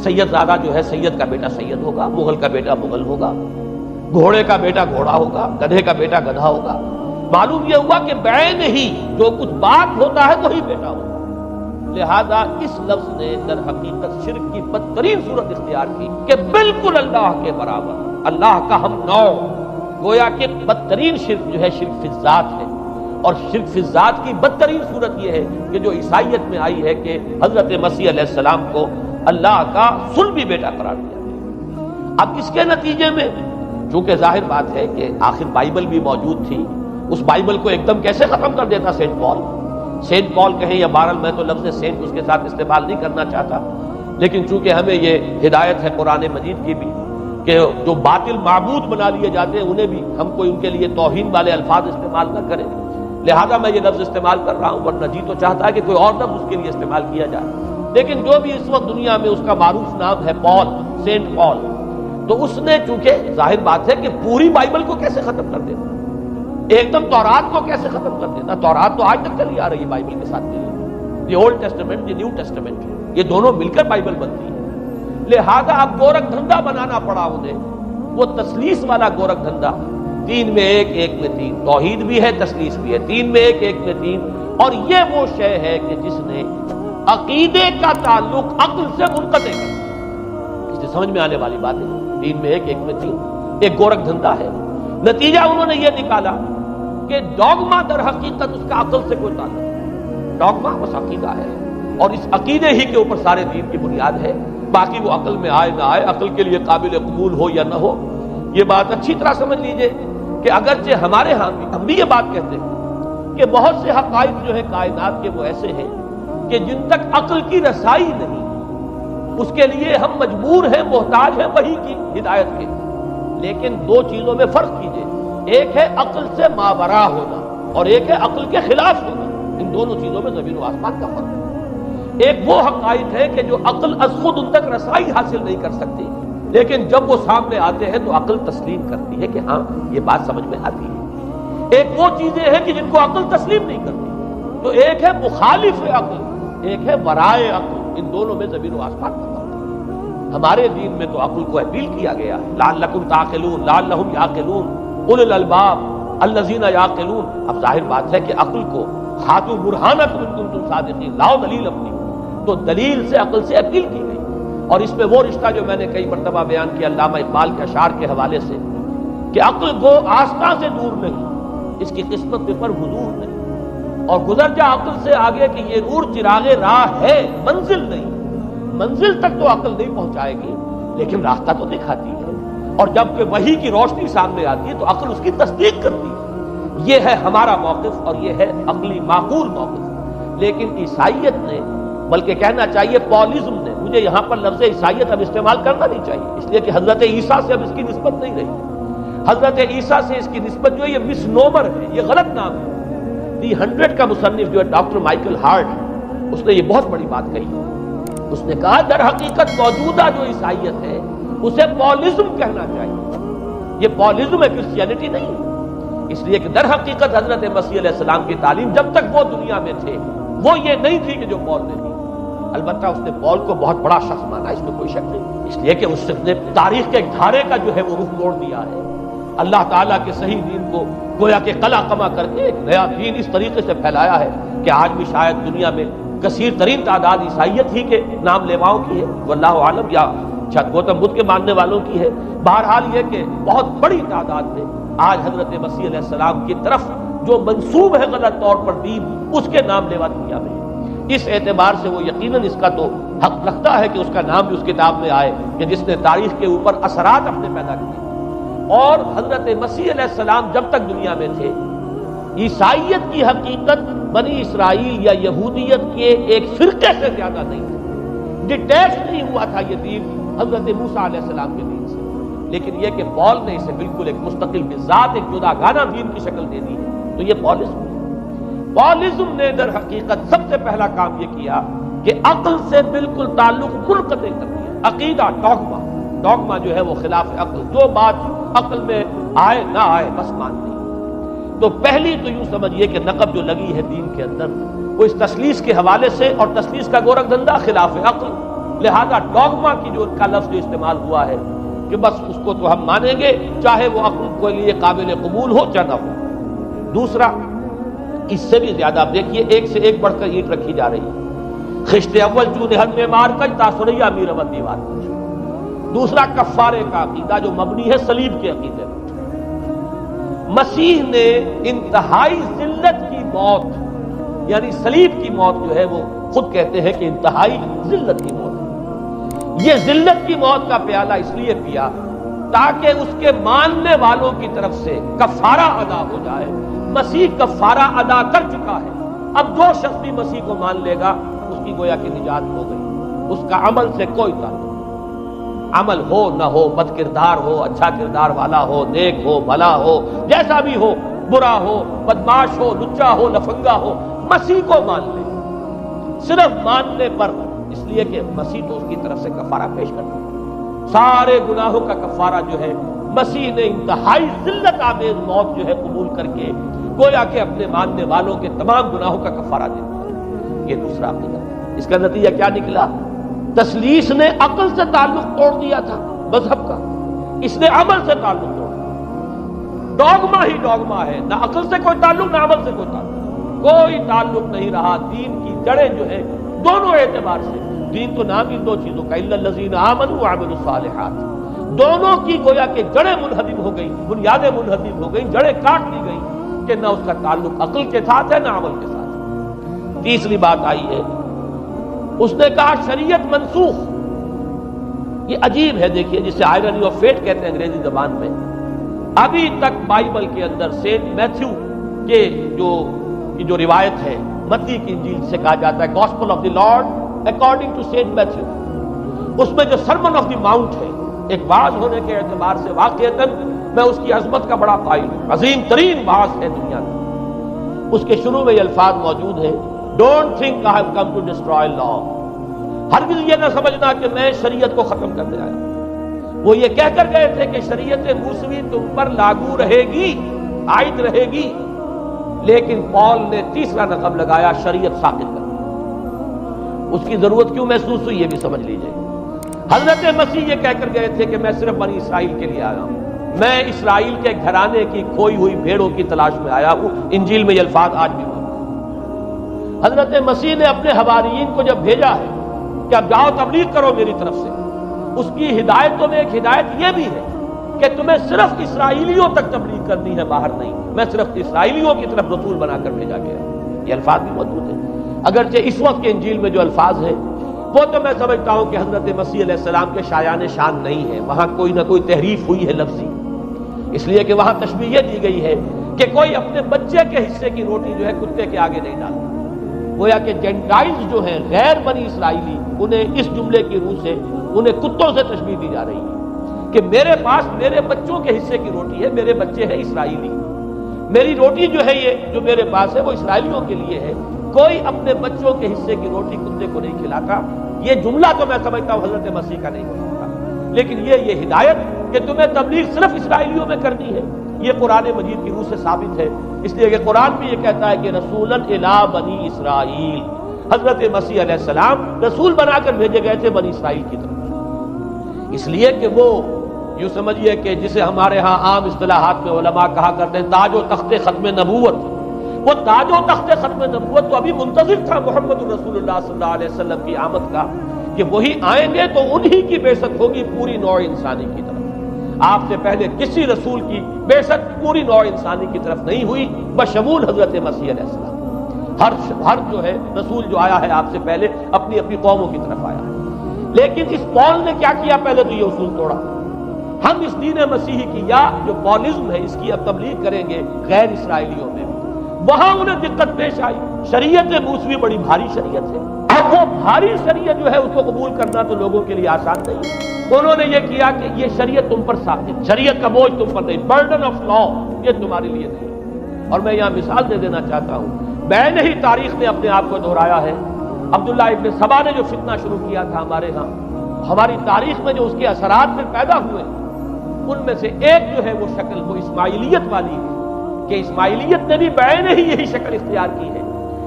سید زادہ جو ہے سید کا بیٹا سید ہوگا، مغل کا بیٹا مغل ہوگا، گھوڑے کا بیٹا گھوڑا ہوگا، گدھے کا بیٹا گدھا ہوگا۔ معلوم یہ ہوا کہ بعین ہی جو کچھ باپ ہوتا ہے وہی بیٹا ہوتا ہے۔ لہذا اس لفظ نے در حقیقت شرک کی بدترین صورت اختیار کی کہ بالکل اللہ کے برابر، اللہ کا ہم نوع، گویا کہ بدترین شرک جو ہے شرک فی الذات ہے، اور شرک فی الذات کی بدترین صورت یہ ہے کہ جو عیسائیت میں آئی ہے کہ حضرت مسیح علیہ السلام کو اللہ کا صلبی بیٹا قرار دیا گیا۔ اب اس کے نتیجے میں چونکہ ظاہر بات ہے کہ آخر بائبل بھی موجود تھی، اس بائبل کو ایک دم کیسے ختم کر دیتا سینٹ پال کہیں یا بہرحال میں تو لفظ سینٹ اس کے ساتھ استعمال نہیں کرنا چاہتا، لیکن چونکہ ہمیں یہ ہدایت ہے قرآن مجید کی بھی کہ جو باطل معبود بنا لیے جاتے ہیں انہیں بھی ہم کوئی ان کے لیے توہین والے الفاظ استعمال نہ کریں، لہذا میں یہ لفظ استعمال کر رہا ہوں، ورنہ جی تو چاہتا ہے کہ کوئی اور لفظ اس کے لیے استعمال کیا جائے، لیکن جو بھی اس وقت دنیا میں اس کا معروف نام ہے پال، سینٹ پال، تو اس نے چونکہ ظاہر بات ہے کہ پوری بائبل کو کیسے ختم کر دیتا، ایک دم تورات کو کیسے ختم کر دیتا، تورات تو آج تک چلی آ رہی ہے بائبل کے ساتھ ملی، یہ اولڈ ٹیسٹمنٹ، یہ نیو ٹیسٹمنٹ، یہ دونوں مل کر بائبل بنتی ہے، لہذا اب گورکھ دھندا بنانا پڑا انہیں، وہ تثلیث والا گورکھ دھندا، 3 میں 1 1 میں 3، توحید بھی ہے تثلیث بھی ہے، 3 میں 1 1 میں 3، اور یہ وہ شے ہے کہ جس نے عقیدے کا تعلق عقل سے منقطع کر دیا، اس سے سمجھ میں آنے والی بات ہے، 3 میں 1 1 میں 3 ایک گورکھ دھندا ہے، نتیجہ انہوں نے یہ نکالا کہ ڈوگما در حقیقت اس کا عقل سے کوئی تعلق نہیں، ڈوگما بس عقیدہ ہے، اور اس عقیدے ہی کے اوپر سارے دین کی بنیاد ہے، باقی وہ عقل میں آئے نہ آئے، عقل کے لیے قابل قبول ہو یا نہ ہو، یہ بات اچھی طرح سمجھ لیجئے کہ اگرچہ ہمارے ہاں بھی ہم بھی یہ بات کہتے ہیں کہ بہت سے حقائق جو ہے کائنات کے وہ ایسے ہیں کہ جن تک عقل کی رسائی نہیں، اس کے لیے ہم مجبور ہیں، محتاج ہیں وحی کی ہدایت کے، لیکن 2 چیزوں میں فرق کیجئے، ایک ہے عقل سے ماوراء ہونا اور ایک ہے عقل کے خلاف ہونا، ان دونوں چیزوں میں زمین و آسمان کا فرق ہے۔ ایک وہ حقائق ہے کہ جو عقل از خود ان تک رسائی حاصل نہیں کر سکتی، لیکن جب وہ سامنے آتے ہیں تو عقل تسلیم کرتی ہے کہ ہاں یہ بات سمجھ میں آتی ہے۔ ایک وہ چیزیں ہیں کہ جن کو عقل تسلیم نہیں کرتی، تو ایک ہے مخالف عقل، ایک ہے ورائے عقل، ان دونوں میں زمین و آسمان کا فرق ہے۔ ہمارے دین میں تو عقل کو اپیل کیا گیا، لعلکم تعقلون، لعلہم یعقلون، اولو الالباب الذین یعقلون۔ اب ظاہر بات ہے کہ عقل کو ہاتھوں برہانکم ان کنتم صادقین، لاؤ دلیل اپنی، تو دلیل سے عقل سے اپیل کی گئی، اور اس میں وہ رشتہ جو میں نے کئی مرتبہ بیان کیا علامہ اقبال کے اشعار کے حوالے سے کہ عقل کو آستہ سے دور نہیں، اس کی قسمت پہ پر حضور نہیں، اور گزر جا عقل سے آگے کہ یہ نور چراغ راہ ہے، منزل نہیں، منزل تک تو عقل نہیں پہنچائے گی لیکن راستہ تو دکھاتی ہے، اور جب کہ وحی کی روشنی سامنے آتی ہے تو عقل اس کی تصدیق کرتی ہے۔ یہ ہے ہمارا موقف اور یہ ہے عقلی معقول موقف، لیکن عیسائیت نے، بلکہ کہنا چاہیے پالزم نے، مجھے یہاں پر لفظ عیسائیت اب استعمال کرنا نہیں چاہیے، اس لیے کہ حضرت عیسیٰ سے اب اس کی نسبت نہیں رہی، حضرت عیسیٰ سے اس کی نسبت جو ہے یہ مس نومر ہے، یہ غلط نام ہے۔ دی 100 کا مصنف جو ہے ڈاکٹر مائیکل ہارٹ، اس نے یہ بہت بڑی بات کہی، اس نے کہا در حقیقت موجودہ جو عیسائیت ہے اسے پالزم کہنا چاہیے، یہ پالزم ہے، کرسچینٹی نہیں، اس لیے کہ در حقیقت حضرت مسیح علیہ السلام کی تعلیم جب تک وہ دنیا میں تھے وہ یہ نہیں تھی کہ جو پال نے تھی، البتہ اس نے پال کو بہت بڑا شخص مانا، اس میں کوئی شک نہیں، اس لیے کہ اس نے تاریخ کے ایک دھارے کا جو ہے وہ رخ موڑ دیا ہے، اللہ تعالیٰ کے صحیح دین کو گویا کہ قلع قمع کر کے ایک نیا دین اس طریقے سے پھیلایا ہے کہ آج بھی شاید دنیا میں کثیر ترین تعداد عیسائیت ہی کے نام لیواؤں کی ہے، واللہ عالم، یا شاید گوتم بدھ کے ماننے والوں کی ہے، بہرحال یہ کہ بہت بڑی تعداد میں آج حضرت مسیح علیہ السلام کی طرف جو منسوب ہے غلط طور پر دین، اس کے نام لیوا دنیا میں، اس اعتبار سے وہ یقیناً اس کا تو حق رکھتا ہے کہ اس کا نام بھی اس کتاب میں آئے کہ جس نے تاریخ کے اوپر اثرات اپنے پیدا کیے، اور حضرت مسیح علیہ السلام جب تک دنیا میں تھے عیسائیت کی حقیقت بنی اسرائیل یا یہودیت کے ایک فرقے سے زیادہ نہیں تھی، ڈیٹیچ نہیں ہوا تھا یہ دین حضرت موسیٰ علیہ السلام کے دین سے، لیکن یہ کہ پال نے اسے بالکل ایک مستقل بذات ایک جدا گانا دین کی شکل دے دی، تو یہ پالزم نے در حقیقت سب سے پہلا کام یہ کیا کہ عقل سے بالکل تعلق منقطع کر دیا، عقیدہ ڈوگما جو ہے وہ خلاف عقل، جو بات عقل میں آئے نہ آئے بس ماننی۔ تو پہلی تو یوں سمجھیے کہ نقب جو لگی ہے دین کے اندر وہ اس تثلیث کے حوالے سے، اور تثلیث کا گورکھ دھندا خلاف عقل، لہذا ڈوگما کی جو کا لفظ جو استعمال ہوا ہے کہ بس اس کو تو ہم مانیں گے چاہے وہ عقل کے لیے قابل قبول ہو چاہے نہ ہو۔ دوسرا اس سے بھی زیادہ آپ دیکھیے ایک سے ایک بڑھ کر اینٹ رکھی جا رہی ہے، خشت اول چون ہن میں مار کر تاثریہ امیر اول دیوار پر۔ دوسرا کفارے کا عقیدہ جو مبنی ہے صلیب کے عقیدے پر، مسیح نے انتہائی ذلت کی موت، یعنی صلیب کی موت جو ہے وہ خود کہتے ہیں کہ انتہائی ذلت کی موت ہے۔ یہ ذلت کی موت کا پیالہ اس لیے پیا تاکہ اس کے ماننے والوں کی طرف سے کفارہ ادا ہو جائے۔ مسیح کفارہ ادا کر چکا ہے، اب جو شخص بھی مسیح کو مان لے گا اس کی گویا کہ نجات ہو گئی، اس کا عمل سے کوئی تعلق نہیں، عمل ہو نہ ہو، بد کردار ہو، اچھا کردار والا ہو، نیک ہو، بھلا ہو، جیسا بھی ہو، برا ہو، بدماش ہو، لچا ہو، لفنگا ہو، مسیح کو مان لے، صرف ماننے پر، اس لیے کہ مسیح تو اس کی طرف سے کفارہ پیش کرتا ہے۔ سارے گناہوں کا کفارہ جو ہے مسیح نے انتہائی ذلت آمیز موت جو ہے قبول کر کے گویا کہ اپنے ماننے والوں کے تمام گناہوں کا کفارہ دے دیا۔ یہ دوسرا عقیدہ۔ اس کا نتیجہ کیا نکلا؟ تثلیث نے عقل سے تعلق توڑ دیا تھا مذہب کا، اس نے عمل سے تعلق توڑ دیا۔ ڈوگما ہی ڈوگما ہے، نہ عقل سے کوئی تعلق نہ عمل سے کوئی تعلق، کوئی تعلق نہیں رہا۔ دین کی جڑیں جو ہے دونوں اعتبار سے، دین تو نام ہی دو چیزوں کا، الا الذین آمنوا وعملوا الصالحات، دونوں کی گویا کہ جڑیں منہدم ہو گئی، بنیادیں منہدم ہو گئی، جڑیں کاٹ لی گئی کہ نہ اس کا تعلق عقل کے ساتھ ہے نہ عمل کے ساتھ ہے۔ تیسری بات آئی ہے، اس نے کہا شریعت منسوخ۔ یہ عجیب ہے، دیکھیے جسے آئرنی آف فیٹ کہتے ہیں انگریزی زبان میں۔ ابھی تک بائبل کے اندر سینٹ میتھیو کے جو روایت ہے، متی کی انجیل سے کہا جاتا ہے gospel of the Lord according to Saint Matthew, اس میں جو سرمن آف دی ماؤنٹ ہے، ایک واعظ ہونے کے اعتبار سے واقعتاً میں اس کی عظمت کا بڑا قائل ہوں، عظیم ترین واعظ ہے دنیا میں۔ اس کے شروع میں یہ الفاظ موجود ہیں، don't think I have come to destroy law, ہرگز یہ نہ سمجھنا کہ میں شریعت کو ختم کرنے آیا ہوں۔ وہ یہ کہہ کر گئے تھے کہ شریعت موسوی تم پر لاگو رہے گی، عائد رہے گی، لیکن پال نے تیسرا نقب لگایا، شریعت ساقط کر دی۔ اس کی ضرورت کیوں محسوس ہوئی یہ بھی سمجھ لیجئے۔ حضرت مسیح یہ کہہ کر گئے تھے کہ میں صرف بنی اسرائیل کے لیے آیا ہوں، میں اسرائیل کے گھرانے کی کھوئی ہوئی بھیڑوں کی تلاش میں آیا ہوں۔ انجیل میں یہ الفاظ آج بھی موجود ہیں۔ حضرت مسیح نے اپنے حواریین کو جب بھیجا ہے کہ اب جاؤ تبلیغ کرو میری طرف سے، اس کی ہدایتوں میں ایک ہدایت یہ بھی ہے کہ تمہیں صرف اسرائیلیوں تک تبلیغ کرنی ہے، باہر نہیں، میں صرف اسرائیلیوں کی طرف رسول بنا کر بھیجا گیا۔ یہ الفاظ بھی موجود ہیں، اگرچہ اس وقت کے انجیل میں جو الفاظ ہیں وہ تو میں سمجھتا ہوں کہ حضرت مسیح علیہ السلام کے شایان شان نہیں ہے، وہاں کوئی نہ کوئی تحریف ہوئی ہے لفظی، اس لیے کہ وہاں تشبیہ یہ دی گئی ہے کہ کوئی اپنے بچے کے حصے کی روٹی جو ہے کتے کے آگے نہیں ڈالتا۔ گویا کہ جینٹائلز جو ہیں غیر بنی اسرائیلی، انہیں اس جملے کی روح سے انہیں کتوں سے تشبیہ دی جا رہی ہے کہ میرے پاس میرے بچوں کے حصے کی روٹی ہے، میرے بچے ہیں اسرائیلی، میری روٹی جو ہے یہ جو میرے پاس ہے وہ اسرائیلیوں کے لیے ہے، کوئی اپنے بچوں کے حصے کی روٹی کتے کو نہیں کھلاتا۔ یہ جملہ تو میں سمجھتا ہوں حضرت مسیح کا نہیں ہو سکتا، لیکن یہ ہدایت کہ تمہیں تبلیغ صرف اسرائیلیوں میں کرنی ہے، یہ قرآن مجید کی روح سے ثابت ہے، اس لیے کہ قرآن بھی یہ کہتا ہے کہ رسولاً الی بنی اسرائیل، حضرت مسیح علیہ السلام رسول بنا کر بھیجے گئے تھے بنی اسرائیل کی طرف، اس لیے کہ وہ یوں سمجھیے کہ جسے ہمارے ہاں عام اصطلاحات میں علماء کہا کرتے ہیں تاج و تخت ختم نبوت، وہ تاج و تخت ختم نبوت تو ابھی منتظر تھا محمد رسول اللہ صلی اللہ علیہ وسلم کی آمد کا، کہ وہی آئیں گے تو انہی کی بعثت ہوگی پوری نوع انسانی کی طرف۔ آپ سے پہلے کسی رسول کی بعثت پوری نوع انسانی کی طرف نہیں ہوئی بشمول حضرت مسیح علیہ السلام۔ ہر جو ہے رسول جو آیا ہے آپ سے پہلے اپنی اپنی قوموں کی طرف آیا ہے، لیکن اس پال نے کیا کیا؟ پہلے تو یہ اصول توڑا، ہم اس دین مسیحی کی یا جو پالزم ہے اس کی اب تبلیغ کریں گے غیر اسرائیلیوں میں، وہاں انہیں دقت پیش آئی۔ شریعت موسوی بڑی بھاری شریعت ہے، اب وہ بھاری شریعت جو ہے اس کو قبول کرنا تو لوگوں کے لیے آسان نہیں ہے۔ انہوں نے یہ کیا کہ یہ شریعت تم پر ثابت، شریعت کا بوجھ تم پر نہیں، برڈن آف لا یہ تمہارے لیے نہیں۔ اور میں یہاں مثال دے دینا چاہتا ہوں، بین ہی تاریخ نے اپنے آپ کو دہرایا ہے۔ عبداللہ ابن سبا نے جو فتنہ شروع کیا تھا ہمارے ہاں، ہماری تاریخ میں جو اس کے اثرات میں پیدا ہوئے، ان میں سے ایک جو ہے وہ شکل وہ اسماعیلیت والی ہے، کہ اسماعیلیت نے بھی بین ہی یہی شکل اختیار کی ہے۔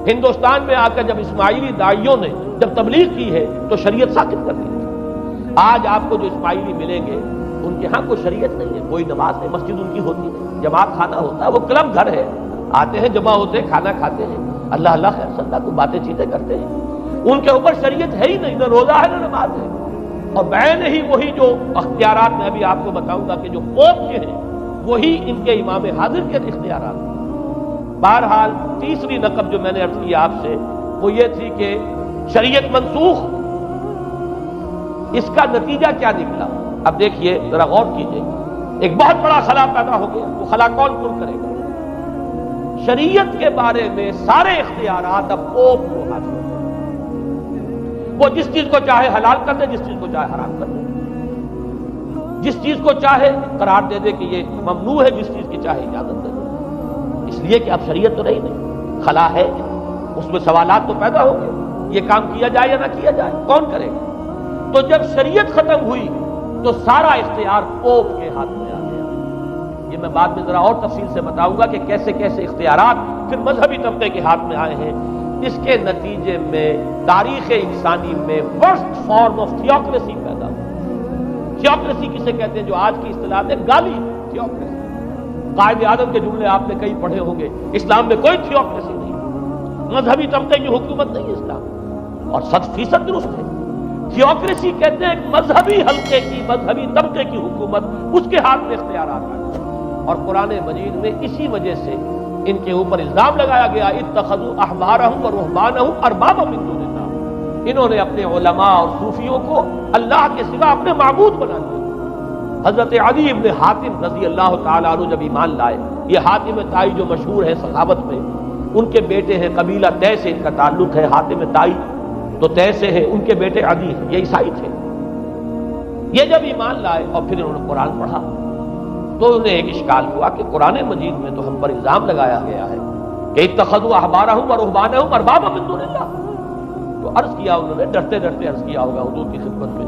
ہندوستان میں آ کر جب اسماعیلی داعیوں نے جب تبلیغ کی ہے تو شریعت ساقط کر دی۔ آج آپ کو جو اسماعیلی ملیں گے ان کے ہاں کوئی شریعت نہیں ہے، کوئی نماز نہیں، مسجد ان کی ہوتی ہے، جماعت خانہ ہوتا ہے، وہ کلب گھر ہے، آتے ہیں جمع ہوتے ہیں، کھانا کھاتے ہیں، اللہ اللہ خیر صلی اللہ کو باتیں چیتیں کرتے ہیں، ان کے اوپر شریعت ہے ہی نہیں، نہ روزہ ہے نہ نماز ہے۔ اور بین ہی وہی جو اختیارات میں ابھی آپ کو بتاؤں گا کہ جو پوپ کے ہیں وہی ان کے امام حاضر کے اختیارات ہیں۔ بہرحال تیسری نقب جو میں نے عرض کی آپ سے وہ یہ تھی کہ شریعت منسوخ، اس کا نتیجہ کیا نکلا؟ اب دیکھیے ذرا غور کیجئے، ایک بہت بڑا خلا پیدا ہو گیا، وہ خلا کون پر کرے گا؟ شریعت کے بارے میں سارے اختیارات اب پوپ کو حاصل ہیں۔ وہ جس چیز کو چاہے حلال کر دے، جس چیز کو چاہے حرام کر دے، جس چیز کو چاہے قرار دے دے کہ یہ ممنوع ہے، جس چیز کی چاہے اجازت دے دے، اس لیے کہ اب شریعت تو رہی نہیں، خلا ہے، اس میں سوالات تو پیدا ہو گئے، یہ کام کیا جائے یا نہ کیا جائے، کون کرے گا؟ تو جب شریعت ختم ہوئی تو سارا اختیار پوپ کے ہاتھ میں آ گیا۔ یہ میں بعد میں ذرا اور تفصیل سے بتاؤں گا کہ کیسے کیسے اختیارات پھر مذہبی طبقے کے ہاتھ میں آئے ہیں۔ اس کے نتیجے میں تاریخ انسانی میں ورسٹ فارم آف تھیوکریسی پیدا ہوئی۔ تھیوکریسی کسے کہتے ہیں؟ جو آج کی اصطلاح ہے گالی تھیوکریسی۔ قائد اعظم کے جملے آپ نے کئی پڑھے ہوں گے، اسلام میں کوئی تھیوکریسی نہیں، مذہبی طبقے کی حکومت نہیں ہے اسلام، اور 100% درست ہے۔ تھیوکریسی کہتے ہیں ایک مذہبی حلقے کی، مذہبی طبقے کی حکومت، اس کے ہاتھ میں اختیارات آئے، اور قرآن مجید میں اسی وجہ سے ان کے اوپر الزام لگایا گیا اتخذوا احبارهم ورهبانهم اربابا من دون اللہ، انہوں نے اپنے علماء اور صوفیوں کو اللہ کے سوا اپنے معبود بنا لیا۔ حضرت عدی ابن حاتم رضی اللہ تعالیٰ عنہ جب ایمان لائے، یہ حاتم طائی جو مشہور ہے صحابت میں، ان کے بیٹے ہیں، قبیلہ طے سے ان کا تعلق ہے، حاتم طائی تو طے سے ہے، ان کے بیٹے عدی ہیں، یہ عیسائی تھے۔ یہ جب ایمان لائے اور پھر انہوں نے قرآن پڑھا تو انہیں ایک اشکال ہوا کہ قرآن مجید میں تو ہم پر الزام لگایا گیا ہے کہ اتخذوا احبارهم ورهبانهم اربابا من دون اللہ، تو عرض کیا انہوں نے، ڈرتے ڈرتے عرض کیا ہوگا حضور کی خدمت میں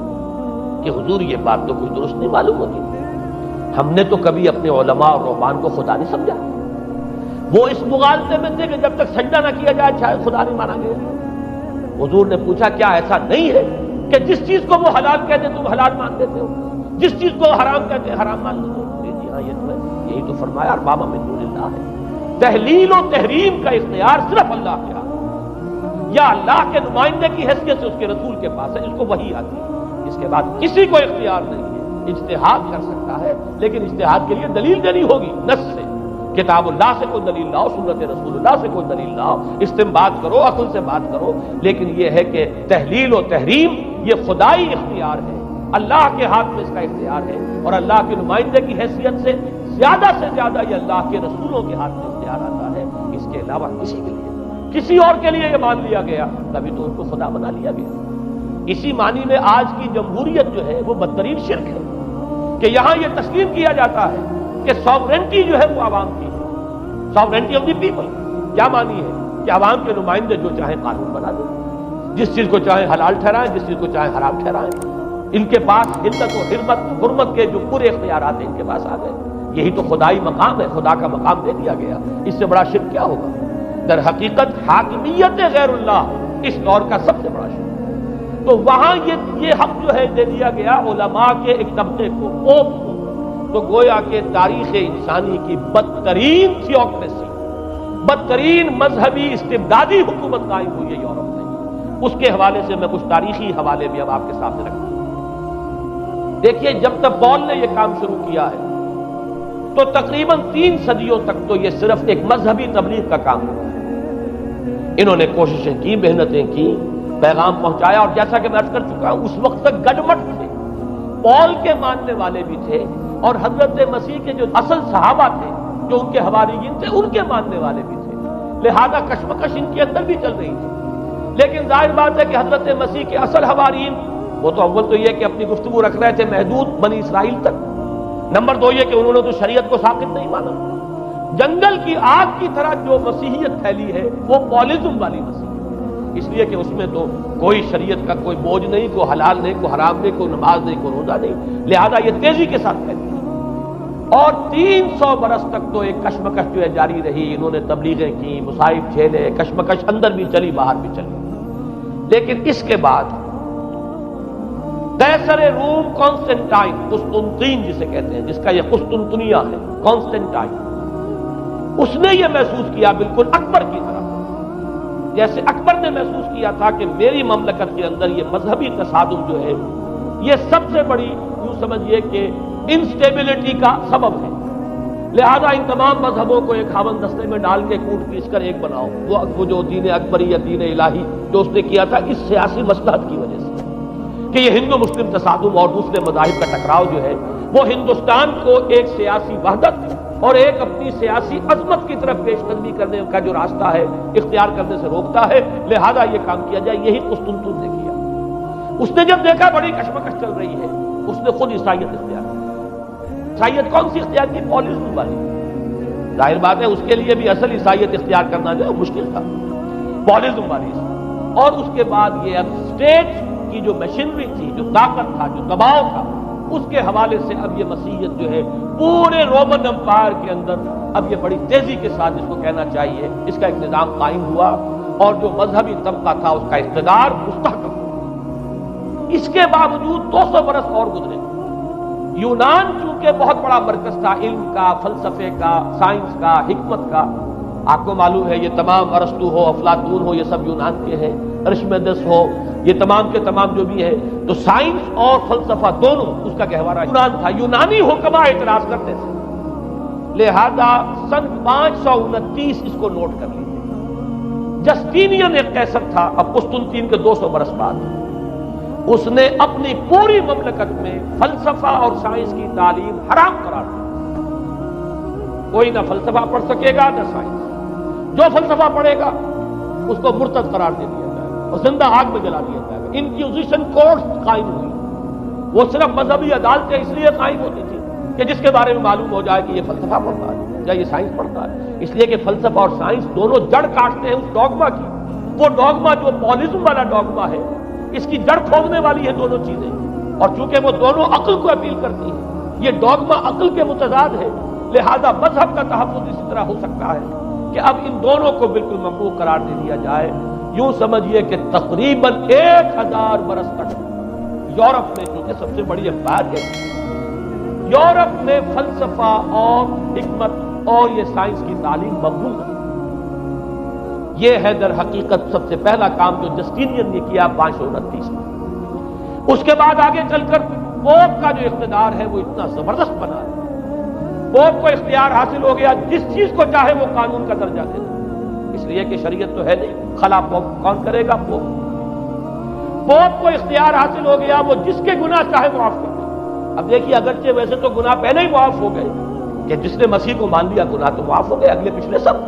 کہ حضور یہ بات تو کوئی درست نہیں معلوم ہوتی، ہم نے تو کبھی اپنے علماء اور رہبان کو خدا نہیں سمجھا، وہ اس مغالطے میں تھے کہ جب تک سجدہ نہ کیا جائے شاید خدا نہیں مانا گیا۔ حضور نے پوچھا کیا ایسا نہیں ہے کہ جس چیز کو وہ حلال کہتے تم حلال مان دیتے ہو، جس چیز کو حرام کہتے حرام مان لیتے ہو؟ جی ہاں، یہ تو ہے، یہی تو فرمایا اربابا من دون اللہ ہے۔ تحلیل و تحریم کا اختیار صرف اللہ کے ہاتھ ہے، یا اللہ کے نمائندے کی حیثیت سے اس کے رسول کے پاس ہے، اس کو وحی آتی ہے، اس کے بعد کسی کو اختیار نہیں ہے۔ اجتہاد کر سکتا ہے، لیکن اجتہاد کے لیے دلیل دینی ہوگی، نص سے، کتاب اللہ سے کوئی دلیل لاؤ، سنت رسول اللہ سے کوئی دلیل لاؤ، استنباط کرو، عقل سے بات کرو، لیکن یہ ہے کہ تحلیل و تحریم یہ خدائی اختیار ہے، اللہ کے ہاتھ میں اس کا اختیار ہے، اور اللہ کے نمائندے کی حیثیت سے زیادہ یہ اللہ کے رسولوں کے ہاتھ میں اختیار آتا ہے، اس کے علاوہ کسی کے لیے، کسی اور کے لیے یہ مان لیا گیا تبھی تو ان کو خدا بنا لیا گیا۔ اسی معنی میں آج کی جمہوریت جو ہے وہ بدترین شرک ہے کہ یہاں یہ تسلیم کیا جاتا ہے کہ سوورنٹی جو ہے وہ عوام کی ہے، سوورنٹی آف دی پیپل۔ کیا معنی ہے کہ عوام کے نمائندے جو چاہیں قانون بنا دیں، جس چیز کو چاہیں حلال ٹھہرائیں، جس چیز کو چاہیں حرام ٹھہرائیں، ان کے پاس حلت و حرمت کے جو پورے اختیارات ہیں ان کے پاس آ گئے۔ یہی تو خدائی مقام ہے، خدا کا مقام دے دیا گیا، اس سے بڑا شرک کیا ہوگا؟ در حقیقت حاکمیت غیر اللہ اس دور کا سب سے بڑا شرک۔ تو وہاں یہ حق جو ہے دے دیا گیا علماء کے ایک طبقے کو، پوپ کو، تو گویا کہ تاریخ انسانی کی بدترین تھیوکریسی، بدترین مذہبی استبدادی حکومت قائم ہوئی ہے یورپ میں۔ اس کے حوالے سے میں کچھ تاریخی حوالے بھی اب آپ کے سامنے رکھتا ہوں۔ دیکھیے جب تک پال نے یہ کام شروع کیا ہے تو تقریباً 3 صدیوں تک تو یہ صرف ایک مذہبی تبلیغ کا کام ہوا ہے۔ انہوں نے کوششیں کی، محنتیں کی، پیغام پہنچایا، اور جیسا کہ میں عرض کر چکا ہوں اس وقت تک گڈمٹ تھے، پال کے ماننے والے بھی تھے اور حضرت مسیح کے جو اصل صحابہ تھے جو ان کے حواریین تھے ان کے ماننے والے بھی تھے، لہذا کشمکش ان کے اندر بھی چل رہی تھی۔ لیکن ظاہر بات ہے کہ حضرت مسیح کے اصل حواریین وہ تو اول تو یہ کہ اپنی گفتگو رکھ رہے تھے محدود بنی اسرائیل تک، نمبر 2 یہ کہ انہوں نے تو شریعت کو ساقط نہیں مانا، جنگل کی آگ کی طرح جو مسیحیت پھیلی ہے وہ پالزم والی مسیحیت، اس لیے کہ اس میں تو کوئی شریعت کا کوئی بوجھ نہیں، کوئی حلال نہیں، کوئی حرام نہیں، کوئی نماز نہیں، کوئی روزہ نہیں، لہذا یہ تیزی کے ساتھ پھیلی اور 300 برس تک تو ایک کشمکش جو ہے جاری رہی۔ انہوں نے تبلیغیں کی، مصائب جھیلے، کشمکش اندر بھی چلی باہر بھی چلی، لیکن اس کے بعد قیصر روم کانسٹنٹائن، قسطنطین جسے کہتے ہیں، جس کا یہ قسطنطنیہ ہے، کانسٹنٹائن، اس نے یہ محسوس کیا بالکل اکبر کی طرح، جیسے اکبر نے محسوس کیا تھا کہ میری مملکت کے اندر یہ مذہبی تصادم جو ہے یہ سب سے بڑی یوں سمجھیے کہ انسٹیبلٹی کا سبب ہے، لہذا ان تمام مذہبوں کو ایک ہاون دستے میں ڈال کے کوٹ پیس کر ایک بناؤ. وہ جو دین اکبری یا دین الہی جو اس نے کیا تھا اس سیاسی مصلحت کی وجہ سے کہ یہ ہندو مسلم تصادم اور دوسرے مذاہب کا ٹکراؤ جو ہے وہ ہندوستان کو ایک سیاسی وحدت اور ایک اپنی سیاسی عظمت کی طرف پیش قدمی کرنے کا جو راستہ ہے اختیار کرنے سے روکتا ہے. لہذا یہ کام کیا جائے. یہی قسطنطین نے کیا. اس نے جب دیکھا بڑی کشمکش چل رہی ہے اس نے خود عیسائیت اختیار کی. عیسائیت کون سی اختیار کی؟ پالیزم والی. ظاہر بات ہے اس کے لیے بھی اصل عیسائیت اختیار کرنا جو مشکل تھا. پالیزم والی. اور اس کے بعد یہ اب اسٹیٹ کی جو مشینری تھی، جو طاقت تھا، جو دباؤ تھا، اس کے حوالے سے اب یہ مسیحیت جو ہے پورے رومن امپائر کے اندر اب یہ بڑی تیزی کے ساتھ جس کو کہنا چاہیے اس کا ایک نظام قائم ہوا اور جو مذہبی طبقہ تھا اس کا اقتدار مستحکم ہوا. اس کے باوجود 200 برس اور گزرے. یونان چونکہ بہت بڑا مرکز تھا علم کا، فلسفے کا، سائنس کا، حکمت کا. آپ کو معلوم ہے یہ تمام ارسطو ہو، افلاطون ہو، یہ سب یونان کے ہیں. ارشمیدس ہو، یہ تمام کے تمام جو بھی ہے تو سائنس اور فلسفہ دونوں اس کا گہوارہ یونان تھا. یونانی حکما اعتراض کرتے تھے. لہذا سن 529 اس کو نوٹ کر لیجیے. جسٹینین ایک قیصر تھا اب قسطنطین کے 200 برس بعد. اس نے اپنی پوری مملکت میں فلسفہ اور سائنس کی تعلیم حرام قرار دی. کوئی نہ فلسفہ پڑھ سکے گا نہ سائنس. جو فلسفہ پڑھے گا اس کو مرتد قرار دے دیا جائے گا اور زندہ آگ میں جلا دیا جائے گا. انکوزیشن کورٹس قائم ہوئی. وہ صرف مذہبی عدالتیں اس لیے قائم ہوتی تھی کہ جس کے بارے میں معلوم ہو جائے کہ یہ فلسفہ پڑھتا ہے یا یہ سائنس پڑھتا ہے. اس لیے کہ فلسفہ اور سائنس دونوں جڑ کاٹتے ہیں اس ڈوگما کی. وہ ڈوگما جو پالیزم والا ڈوگما ہے اس کی جڑ کھودنے والی ہے دونوں چیزیں. اور چونکہ وہ دونوں عقل کو اپیل کرتی ہیں، یہ ڈوگما عقل کے متضاد ہے. لہذا مذہب کا تحفظ اسی طرح ہو سکتا ہے کہ اب ان دونوں کو بالکل ممنوع قرار دے دیا جائے. یوں سمجھیے کہ تقریباً 1000 برس تک یورپ میں، چونکہ سب سے بڑی امپائر ہے، یورپ میں فلسفہ اور حکمت اور یہ سائنس کی تعلیم ممنوع ہے. یہ ہے در حقیقت سب سے پہلا کام جو جسٹینین نے کیا 529 میں. اس کے بعد آگے چل کر پوپ کا جو اقتدار ہے وہ اتنا زبردست بنا ہے. پوپ کو اختیار حاصل ہو گیا جس چیز کو چاہے وہ قانون کا درجہ دے دے. اس لیے کہ شریعت تو ہے نہیں، خلا پوپ کون کرے گا؟ پوپ. پوپ کو اختیار حاصل ہو گیا وہ جس کے گناہ چاہے معاف کر دے. اب دیکھیے اگرچہ ویسے تو گناہ پہلے ہی معاف ہو گئے کہ جس نے مسیح کو مان لیا گناہ تو معاف ہو گئے اگلے پچھلے سب.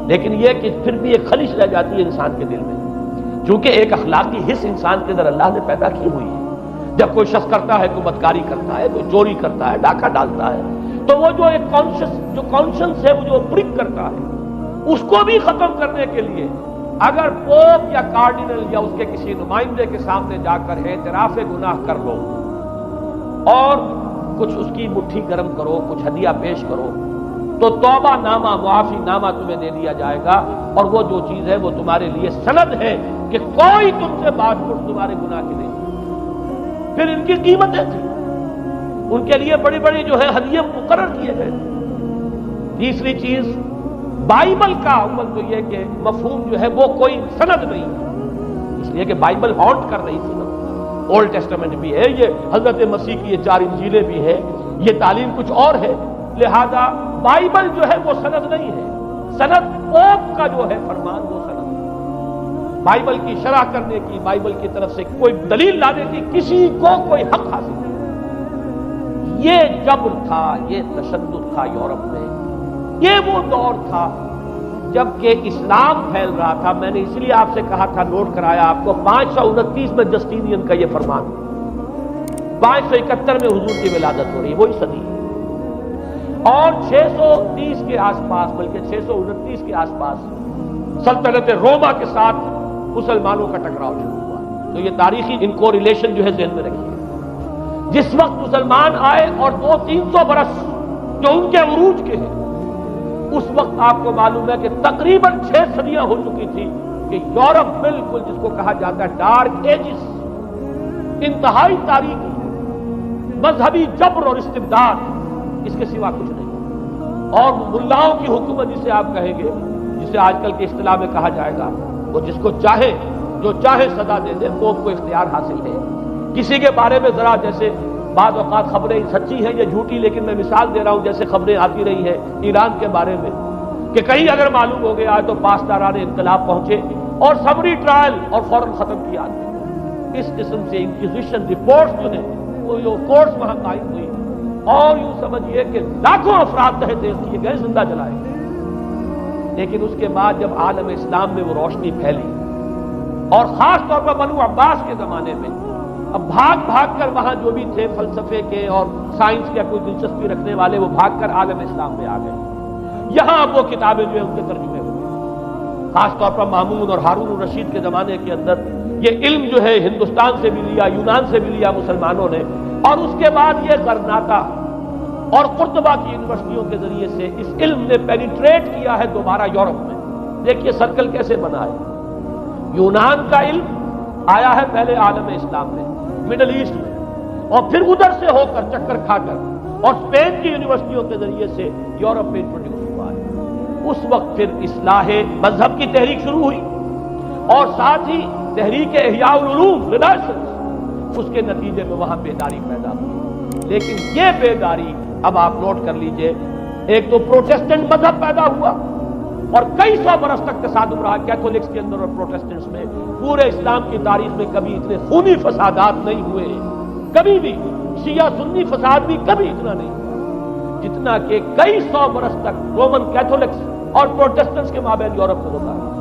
لیکن یہ کہ پھر بھی ایک خلش رہ جاتی ہے انسان کے دل میں، چونکہ ایک اخلاقی حص انسان کے اندر اللہ نے پیدا کی ہوئی ہے. جب کوئی شخص کرتا ہے، کوئی بدکاری کرتا ہے، کوئی چوری کرتا ہے، ڈاکہ ڈالتا ہے، تو وہ جو ایک کانشنس ہے وہ جو پرک کرتا ہے اس کو بھی ختم کرنے کے لیے اگر پوپ یا کارڈینل یا اس کے کسی نمائندے کے سامنے جا کر اعتراف گناہ کر لو اور کچھ اس کی مٹھی گرم کرو، کچھ ہدیہ پیش کرو تو توبہ نامہ، معافی نامہ تمہیں دے دیا جائے گا. اور وہ جو چیز ہے وہ تمہارے لیے سند ہے کہ کوئی تم سے بات پرس تمہارے گناہ کی نہیں. پھر ان کی قیمتیں تھیں، ان کے لیے بڑی بڑی جو ہے ہدیے مقرر کیے گئے. تیسری چیز بائبل کا عمل تو یہ کہ مفہوم جو ہے وہ کوئی سند نہیں ہے، اس لیے کہ بائبل ہانٹ کر رہی تھی نا. اولڈ ٹیسٹمنٹ بھی ہے، یہ حضرت مسیح کی یہ 4 انجیلیں بھی ہیں، یہ تعلیم کچھ اور ہے. لہذا بائبل جو ہے وہ سند نہیں ہے. سند پوپ کا جو ہے فرمان وہ سند ہے. بائبل کی شرح کرنے کی، بائبل کی طرف سے کوئی دلیل لانے کی کسی کو کوئی حق حاصل نہیں. یہ جبر تھا، یہ تشدد تھا یورپ میں. یہ وہ دور تھا جب کہ اسلام پھیل رہا تھا. میں نے اس لیے آپ سے کہا تھا، نوٹ کرایا آپ کو، 529 میں جسٹینین کا یہ فرمان، 571 میں حضور کی ولادت ہو رہی ہے، وہی صدی ہے. اور 630 کے آس پاس، بلکہ 629 کے آس پاس سلطنت روما کے ساتھ مسلمانوں کا ٹکراؤ شروع ہوا. تو یہ تاریخی ان کو ریلیشن جو ہے ذہن میں رکھیے. جس وقت مسلمان آئے اور 200-300 برس جو ان کے عروج کے ہیں، اس وقت آپ کو معلوم ہے کہ تقریباً 6 صدیاں ہو چکی تھی کہ یورپ بالکل جس کو کہا جاتا ہے ڈارک ایجز، انتہائی تاریخی مذہبی جبر اور استبداد، اس کے سوا کچھ نہیں. اور ملاؤں کی حکومت جسے آپ کہیں گے، جسے آج کل کی اصطلاح میں کہا جائے گا، وہ جس کو چاہے جو چاہے سزا دے دے. پوپ کو اختیار حاصل ہے. کسی کے بارے میں ذرا جیسے بعض اوقات خبریں سچی ہیں یا جھوٹی، لیکن میں مثال دے رہا ہوں جیسے خبریں آتی رہی ہیں ایران کے بارے میں کہ کہیں اگر معلوم ہو گیا تو پاسداران انقلاب پہنچے اور سمری ٹرائل اور فوراً ختم کیا۔ اس قسم سے انکوزیشن رپورٹس جو ہیں وہ جو کورٹس وہاں قائم ہوئی اور یوں سمجھیے کہ لاکھوں افراد تحت کیے گئے، زندہ جلائے گئے۔ لیکن اس کے بعد جب عالم اسلام میں وہ روشنی پھیلی اور خاص طور پر بنو عباس کے زمانے میں، اب بھاگ کر وہاں جو بھی تھے فلسفے کے اور سائنس کے کوئی دلچسپی رکھنے والے، وہ بھاگ کر عالم اسلام میں آ گئے۔ یہاں اب وہ کتابیں جو ہیں ان کے ترجمے ہوئے، خاص طور پر مامون اور ہارون الرشید کے زمانے کے اندر یہ علم جو ہے ہندوستان سے بھی لیا، یونان سے بھی لیا مسلمانوں نے، اور اس کے بعد یہ غرناطہ اور قرطبہ کی یونیورسٹیوں کے ذریعے سے اس علم نے پینیٹریٹ کیا ہے دوبارہ یورپ میں۔ دیکھیے سرکل کیسے بنا ہے، یونان کا علم آیا ہے پہلے عالم اسلام میں، مڈل ایسٹ میں، اور پھر ادھر سے ہو کر چکر کھا کر اور اسپین کی یونیورسٹیوں کے ذریعے سے یورپ میں انٹروڈیوس ہوا ہے۔ اس وقت پھر اصلاح مذہب کی تحریک شروع ہوئی اور ساتھ ہی تحریک احیاء العلوم رینیسانس، اس کے نتیجے میں وہاں بیداری پیدا ہوئی۔ لیکن یہ بیداری اب آپ نوٹ کر لیجئے، ایک تو پروٹیسٹنٹ مذہب پیدا ہوا اور کئی سو برس تک تصادم رہا کیتھولکس کے اندر اور پروٹیسٹنٹس میں۔ پورے اسلام کی تاریخ میں کبھی اتنے خونی فسادات نہیں ہوئے، کبھی بھی شیعہ سنی فساد بھی کبھی اتنا نہیں ہوا جتنا کہ کئی سو برس تک رومن کیتھولکس اور پروٹیسٹنٹس کے مابین یورپ میں ہوتا ہے۔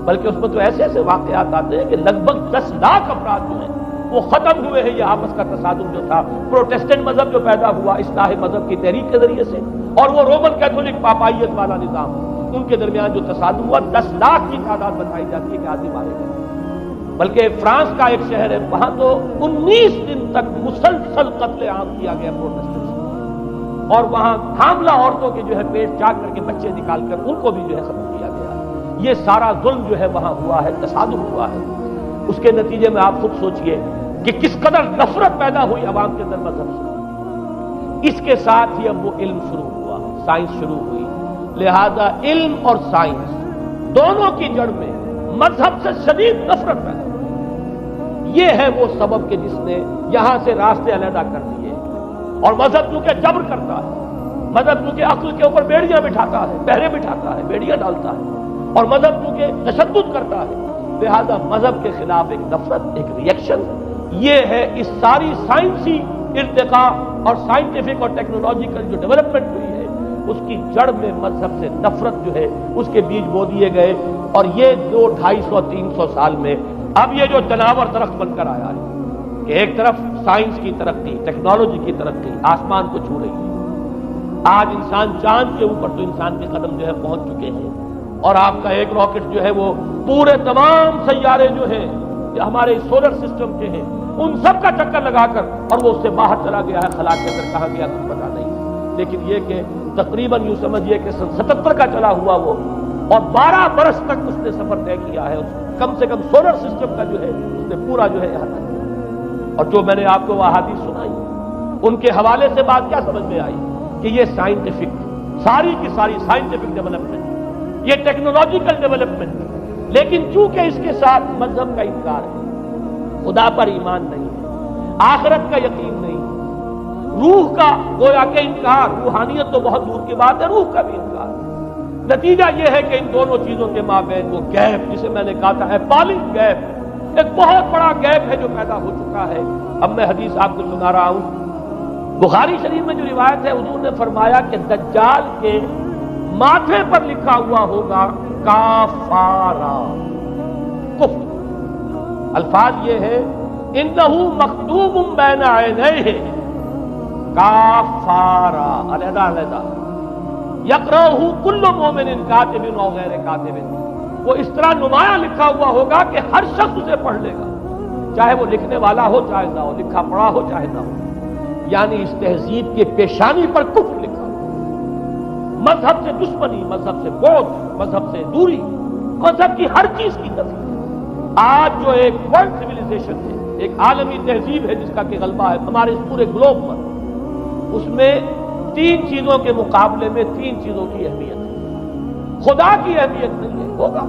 بلکہ اس میں تو ایسے ایسے واقعات آتے ہیں کہ لگ بھگ 10 لاکھ افراد جو ہیں وہ ختم ہوئے ہیں۔ یہ آپس کا تصادم جو تھا، پروٹیسٹنٹ مذہب جو پیدا ہوا اصلاح مذہب کی تحریک کے ذریعے سے، اور وہ رومن کیتھولک پاپائیت والا نظام، ان کے درمیان جو تصادم ہوا 10 لاکھ کی تعداد بتائی جاتی ہے کہ آدمی مارے گئے۔ بلکہ فرانس کا ایک شہر ہے، وہاں تو 19 دن تک مسلسل قتل عام کیا گیا پروٹیسٹنٹس، اور وہاں حاملہ عورتوں کے جو ہے پیٹ چاک کر کے بچے نکال کر ان کو بھی جو ہے ختم کیا گیا۔ یہ سارا ظلم جو ہے وہاں ہوا ہے، تصادم ہوا ہے۔ اس کے نتیجے میں آپ خود سوچئے کہ کس قدر نفرت پیدا ہوئی عوام کے اندر مذہب سے۔ اس کے ساتھ ہی اب وہ علم شروع ہوا، سائنس شروع ہوئی۔ لہذا علم اور سائنس دونوں کی جڑ میں مذہب سے شدید نفرت پیدا ہوئی۔ یہ ہے وہ سبب کہ جس نے یہاں سے راستے علیحدہ کر دیے، اور مذہب چونکہ جبر کرتا ہے، مذہب چونکہ عقل کے اوپر بیڑیاں بٹھاتا ہے، پہرے بٹھاتا ہے، بیڑیاں ڈالتا ہے، اور مذہب چونکہ تشدد کرتا ہے، لہذا مذہب کے خلاف ایک نفرت، ایک ریئیکشن، یہ ہے اس ساری سائنسی ارتقاء اور سائنٹیفک اور ٹیکنالوجیکل جو ڈیولپمنٹ ہوئی ہے، اس کی جڑ میں مذہب سے نفرت جو ہے اس کے بیج بو دیے گئے۔ اور یہ 200-250-300 سال میں اب یہ جو تناور درخت بن کر آیا ہے کہ ایک طرف سائنس کی ترقی، ٹیکنالوجی کی ترقی آسمان کو چھو رہی ہے۔ آج انسان چاند کے اوپر تو انسان کے قدم جو ہے پہنچ چکے ہیں، اور آپ کا ایک راکٹ جو ہے وہ پورے تمام سیارے جو ہیں جو ہمارے سولر سسٹم کے ہیں ان سب کا چکر لگا کر، اور وہ اس سے باہر چلا گیا ہے، خلا کے اندر کہاں گیا کچھ پتا نہیں۔ لیکن یہ کہ تقریباً یوں سمجھیے کہ 77 کا چلا ہوا وہ، اور 12 برس تک اس نے سفر طے کیا ہے، کم سے کم سولر سسٹم کا جو ہے اس نے پورا جو ہے یہاں تک کیا۔ اور جو میں نے آپ کو وہ احادیث سنائی، ان کے حوالے سے بات کیا سمجھ میں آئی کہ یہ سائنٹیفک، ساری کی ساری سائنٹیفک ڈیولپمنٹ، یہ ٹیکنالوجیکل ڈیولپمنٹ، لیکن چونکہ اس کے ساتھ مذہب کا انکار ہے، خدا پر ایمان نہیں ہے، آخرت کا یقین نہیں ہے، روح کا گویا کہ انکار، روحانیت تو بہت دور کی بات ہے، روح کا بھی انکار۔ نتیجہ یہ ہے کہ ان دونوں چیزوں کے مابین وہ گیپ، جسے میں نے کہا تھا ایپالنگ گیپ، ایک بہت بڑا گیپ ہے جو پیدا ہو چکا ہے۔ اب میں حدیث آپ کو سنا رہا ہوں، بخاری شریف میں جو روایت ہے، حضور نے فرمایا کہ دجال کے ماتھے پر لکھا ہوا ہوگا کافارا، کفر۔ الفاظ یہ ہے انہ مکتوب بین عینیہ کافارا، علیحدہ علیحدہ، یقرأہ کل مومن کاتب و غیر کاتب، وہ اس طرح نمایاں لکھا ہوا ہوگا کہ ہر شخص اسے پڑھ لے گا، چاہے وہ لکھنے والا ہو چاہے نہ ہو، لکھا پڑھا ہو چاہے نہ ہو۔ یعنی اس تہذیب کے پیشانی پر کفر لکھا، مذہب سے دشمنی، مذہب سے بغض، مذہب سے دوری، مذہب کی ہر چیز کی نفی۔ آج جو ایک ورلڈ سویلائزیشن ہے، ایک عالمی تہذیب ہے جس کا کہ غلبہ ہے ہمارے اس پورے گلوب پر، اس میں 3 چیزوں کے مقابلے میں 3 چیزوں کی اہمیت ہے۔ خدا کی اہمیت نہیں ہے، ہوگا،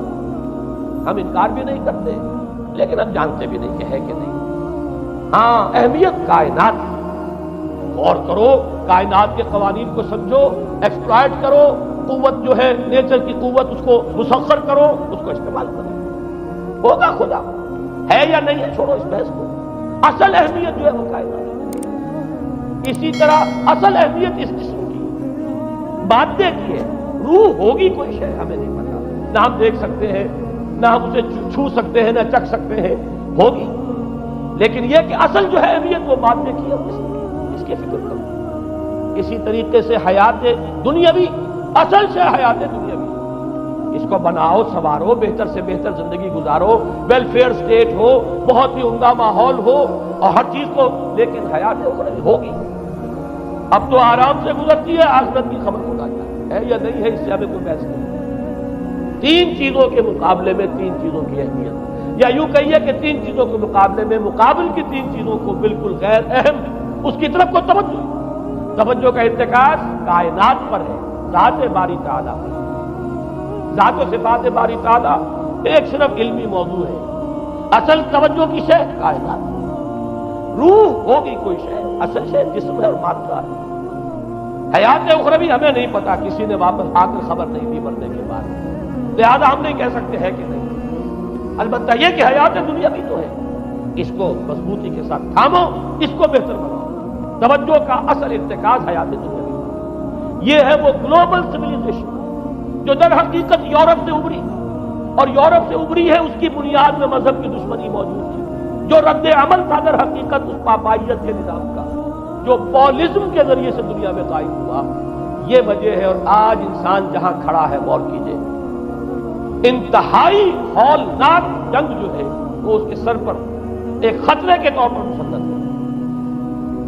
ہم انکار بھی نہیں کرتے، لیکن ہم جانتے بھی نہیں کہ ہے کہ نہیں۔ ہاں، اہمیت کائنات کی، غور کرو، کائنات کے قوانین کو سمجھو، ایکسپلائٹ کرو، قوت جو ہے نیچر کی قوت اس کو مسخر کرو، اس کو استعمال کرو، ہوگا خدا ہے یا نہیں ہے، چھوڑو اس بحث کو۔ اصل اہمیت جو ہے وہ کائنات ہے۔ اسی طرح اصل اہمیت اس جسم کی مادے کی ہے، روح ہوگی کوئی شے ہمیں نہیں پتا، نہ ہم دیکھ سکتے ہیں، نہ ہم اسے چھو سکتے ہیں، نہ چکھ سکتے ہیں، ہوگی، لیکن یہ کہ اصل جو ہے اہمیت وہ مادے کی ہے، اس کی فکر کرو۔ اسی طریقے سے حیات دنیاوی، اصل سے حیات دنیاوی، اس کو بناؤ، سنوارو، بہتر سے بہتر زندگی گزارو، ویلفیئر سٹیٹ ہو، بہت ہی عمدہ ماحول ہو اور ہر چیز کو، لیکن حیات اخروی ہوگی۔ اب تو آرام سے گزرتی ہے، آخرت کی خبر خدا جانے ہے یا نہیں ہے، اس سے ہمیں کوئی بحث نہیں۔ تین چیزوں کے مقابلے میں تین چیزوں کی اہمیت، یا یوں کہیے کہ تین چیزوں کے مقابلے میں مقابل کی تین چیزوں کو بالکل غیر اہم، اس کی طرف کو توجہ کا ارتکاز کائنات پر ہے، ذات باری تعالیٰ پر۔ ذات و صفات باری تعالیٰ ایک صرف علمی موضوع ہے، اصل توجہ کی شے کائنات۔ روح ہوگی کوئی شے، اصل شے جسم ہے اور مادہ ہے۔ حیات اخروی ہمیں نہیں پتا، کسی نے واپس آ کر خبر نہیں دی مرنے کے بعد، لہذا ہم نہیں کہہ سکتے ہے کہ نہیں۔ البتہ یہ کہ حیات دنیا بھی تو ہے، اس کو مضبوطی کے ساتھ تھامو، اس کو بہتر بناؤ۔ توجہ کا اصل ارتکاز حیات دنیا بھی، یہ ہے وہ گلوبل سویلائزیشن جو در حقیقت یورپ سے ابری، اور یورپ سے ابری ہے، اس کی بنیاد میں مذہب کی دشمنی موجود تھی، جو رد عمل تھا در حقیقت اس پاپائیت کے نظام کا، جو پولزم کے ذریعے سے دنیا میں قائم ہوا۔ یہ وجہ ہے، اور آج انسان جہاں کھڑا ہے، غور کیجئے، انتہائی ہولناک جنگ جو ہے وہ اس کے سر پر ایک خطرے کے طور پر مسلط ہے۔